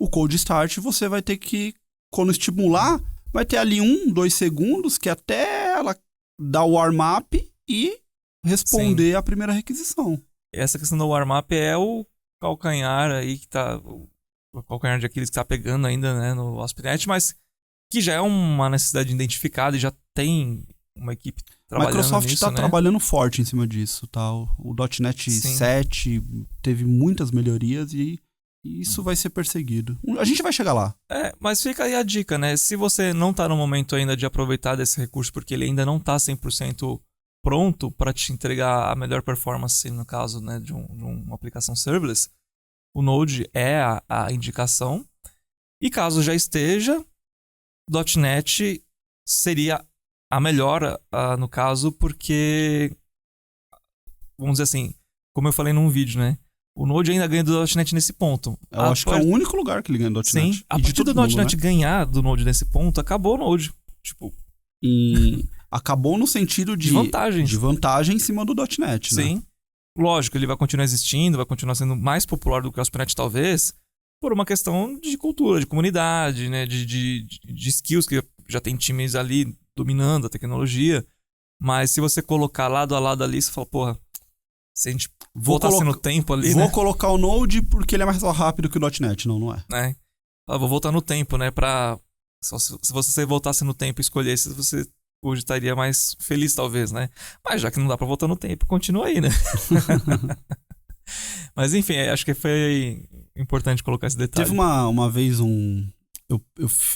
o Cold Start você vai ter que, quando estimular, vai ter ali 1-2 segundos que até ela dar o warm-up e responder a primeira requisição. Essa questão do warm-up é o calcanhar aí que tá... O calcanhar de Aquiles que tá pegando ainda, né, no ASP.NET, mas que já é uma necessidade identificada e já tem uma equipe trabalhando nisso, Microsoft está né? trabalhando forte em cima disso, tá? O .NET Sim. 7 teve muitas melhorias e isso vai ser perseguido. A gente vai chegar lá. Mas fica aí a dica, né? Se você não tá no momento ainda de aproveitar desse recurso porque ele ainda não tá 100% pronto para te entregar a melhor performance, no caso, né, de uma aplicação serverless, o Node é a indicação. E caso já esteja, .NET seria a melhor, no caso, porque, vamos dizer assim, como eu falei num vídeo, né? O Node ainda ganha do .NET nesse ponto. Eu acho que é o único lugar que ele ganha do .NET. Sim, a partir do .NET ganhar do Node nesse ponto, acabou o Node. Tipo... Acabou no sentido de vantagem em cima do .NET, né? Sim. Lógico, ele vai continuar existindo, vai continuar sendo mais popular do que o ASP.NET, talvez, por uma questão de cultura, de comunidade, né? De skills, que já tem times ali dominando a tecnologia. Mas se você colocar lado a lado ali, você fala, porra, se a gente voltasse no tempo ali, Vou colocar o Node porque ele é mais rápido que o .NET. Não é. Vou voltar no tempo, né? Se você voltasse no tempo e escolhesse, você hoje estaria mais feliz, talvez, né? Mas já que não dá pra voltar no tempo, continua aí, né? Mas enfim, acho que foi importante colocar esse detalhe. Teve uma vez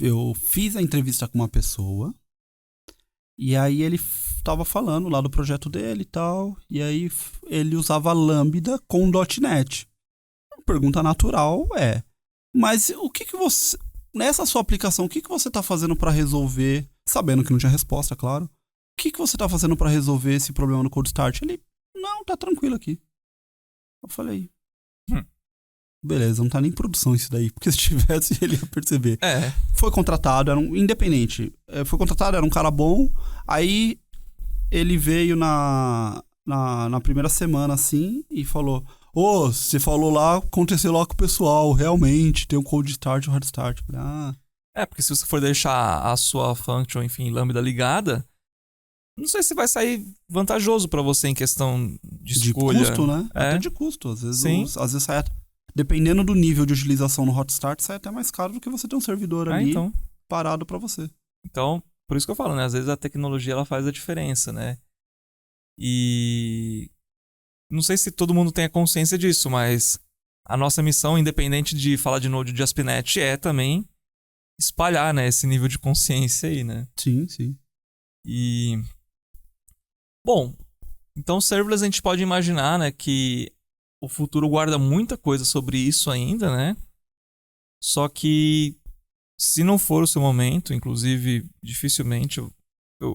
eu fiz a entrevista com uma pessoa e aí ele tava falando lá do projeto dele e tal, e aí ele usava Lambda com .NET. A pergunta natural mas o que você... Nessa sua aplicação, o que você tá fazendo pra resolver, sabendo que não tinha resposta, claro, o que você tá fazendo pra resolver esse problema no Cold Start? Ele, não, tá tranquilo aqui. Eu falei, beleza, não tá nem em produção isso daí, porque se tivesse ele ia perceber. Foi contratado, era um independente, era um cara bom, aí ele veio na primeira semana, assim, e falou... você falou lá, aconteceu lá com o pessoal, realmente, tem um cold start e um hard start. Porque se você for deixar a sua function, enfim, Lambda ligada, não sei se vai sair vantajoso pra você em questão de escolha. De custo, né? Até de custo. Às vezes sai, dependendo do nível de utilização no hot start, sai até mais caro do que você ter um servidor ali parado pra você. Então, por isso que eu falo, né? Às vezes a tecnologia ela faz a diferença, né? E... não sei se todo mundo tem a consciência disso, mas a nossa missão, independente de falar de Node de ASP.NET, é também espalhar, né, esse nível de consciência aí, né? Sim. E... bom, então serverless a gente pode imaginar, né, que o futuro guarda muita coisa sobre isso ainda, né? Só que se não for o seu momento, inclusive dificilmente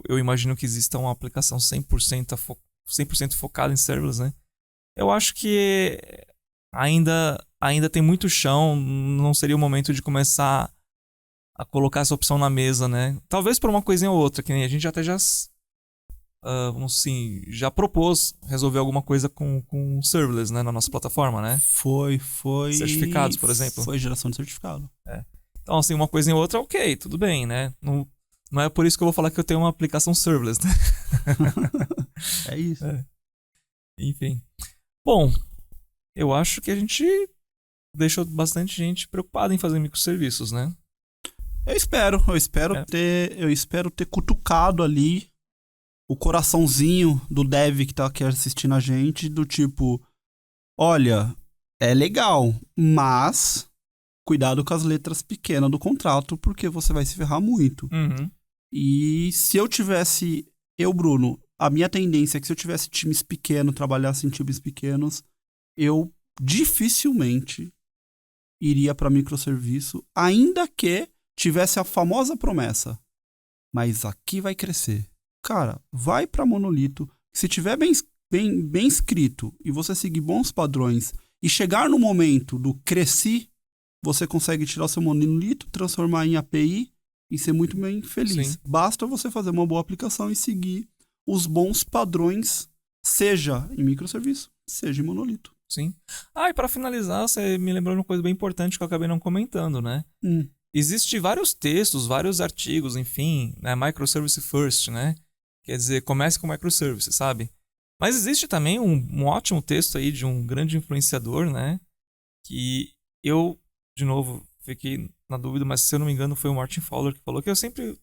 eu imagino que exista uma aplicação 100% focada em serverless, né? Eu acho que ainda tem muito chão, não seria o momento de começar a colocar essa opção na mesa, né? Talvez por uma coisinha ou outra, que nem a gente até já já propôs resolver alguma coisa com serverless, né, na nossa plataforma, né? Foi certificados, por exemplo. Foi geração de certificado. Então, assim, uma coisa em outra, ok, tudo bem, né? Não é por isso que eu vou falar que eu tenho uma aplicação serverless, né? É isso. Enfim. Bom, eu acho que a gente deixou bastante gente preocupada em fazer microserviços, né? Eu espero ter cutucado ali o coraçãozinho do dev que tá aqui assistindo a gente, do tipo, olha, é legal, mas cuidado com as letras pequenas do contrato, porque você vai se ferrar muito. Uhum. E se eu, Bruno, a minha tendência é que se eu tivesse times pequenos, trabalhasse em times pequenos, eu dificilmente iria para microserviço, ainda que tivesse a famosa promessa. Mas aqui vai crescer. Cara, vai para monolito. Se tiver bem escrito e você seguir bons padrões e chegar no momento do cresci, você consegue tirar o seu monolito, transformar em API e ser muito bem feliz. Sim. Basta você fazer uma boa aplicação e seguir os bons padrões, seja em microserviço, seja em monolito. Sim. E para finalizar, você me lembrou uma coisa bem importante que eu acabei não comentando, né? Existem vários textos, vários artigos, enfim, né? Microservice first, né? Quer dizer, comece com microservice, sabe? Mas existe também um ótimo texto aí de um grande influenciador, né? Que eu, de novo, fiquei na dúvida, mas se eu não me engano foi o Martin Fowler que falou, que eu sempre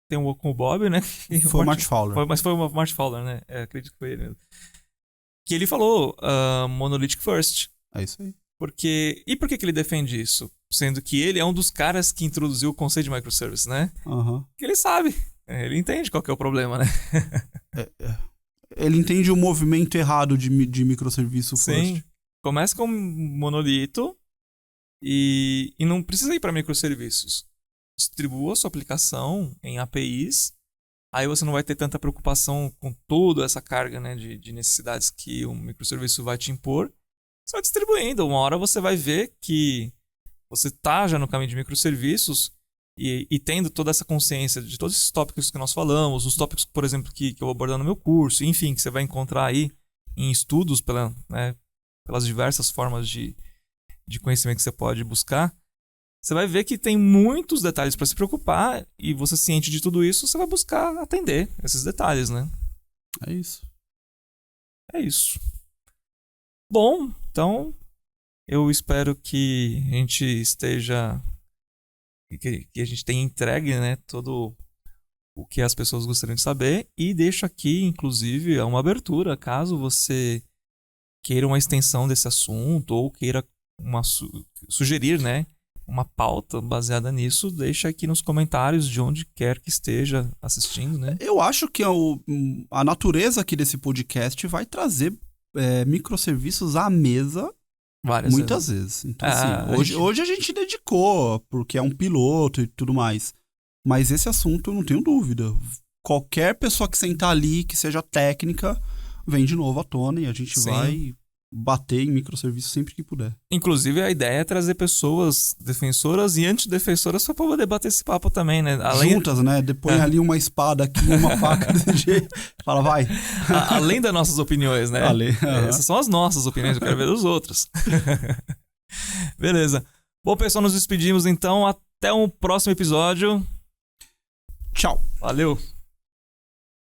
tenho com o Bob, né? Foi o Martin Fowler. Mas foi o Martin Fowler, né? Acredito que foi ele mesmo. Que ele falou monolithic first. É isso aí. E por que ele defende isso? Sendo que ele é um dos caras que introduziu o conceito de microservice, né? Porque ele sabe, ele entende qual que é o problema, né? Ele entende o movimento errado de microserviço Sim. first. Começa com monolito e não precisa ir para microserviços. Distribua sua aplicação em APIs. Aí você não vai ter tanta preocupação com toda essa carga, né, de necessidades que um microserviço vai te impor. Você vai distribuindo. Uma hora você vai ver que você está já no caminho de microserviços e tendo toda essa consciência de todos esses tópicos que nós falamos, os tópicos, por exemplo, que eu vou abordar no meu curso, enfim, que você vai encontrar aí em estudos pelas diversas formas de conhecimento que você pode buscar. Você vai ver que tem muitos detalhes para se preocupar e você, ciente de tudo isso, você vai buscar atender esses detalhes, né? É isso. É isso. Bom, então eu espero que a gente esteja... que a gente tenha entregue, né, todo o que as pessoas gostariam de saber e deixo aqui, inclusive, uma abertura, caso você queira uma extensão desse assunto ou queira sugerir, né, uma pauta baseada nisso, deixa aqui nos comentários de onde quer que esteja assistindo, né? Eu acho que a natureza aqui desse podcast vai trazer microserviços à mesa muitas vezes. Então, assim, hoje a gente dedicou, porque é um piloto e tudo mais. Mas esse assunto, eu não tenho dúvida. Qualquer pessoa que sentar ali, que seja técnica, vem de novo à tona e a gente vai bater em microserviços sempre que puder. Inclusive, a ideia é trazer pessoas defensoras e antidefensoras só para poder bater esse papo também, né? Juntas, né? Depois ali uma espada aqui, uma faca desse jeito. Fala, vai. Além das nossas opiniões, né? Essas são as nossas opiniões, eu quero ver dos outros. Beleza. Bom, pessoal, nos despedimos então. Até um próximo episódio. Tchau. Valeu.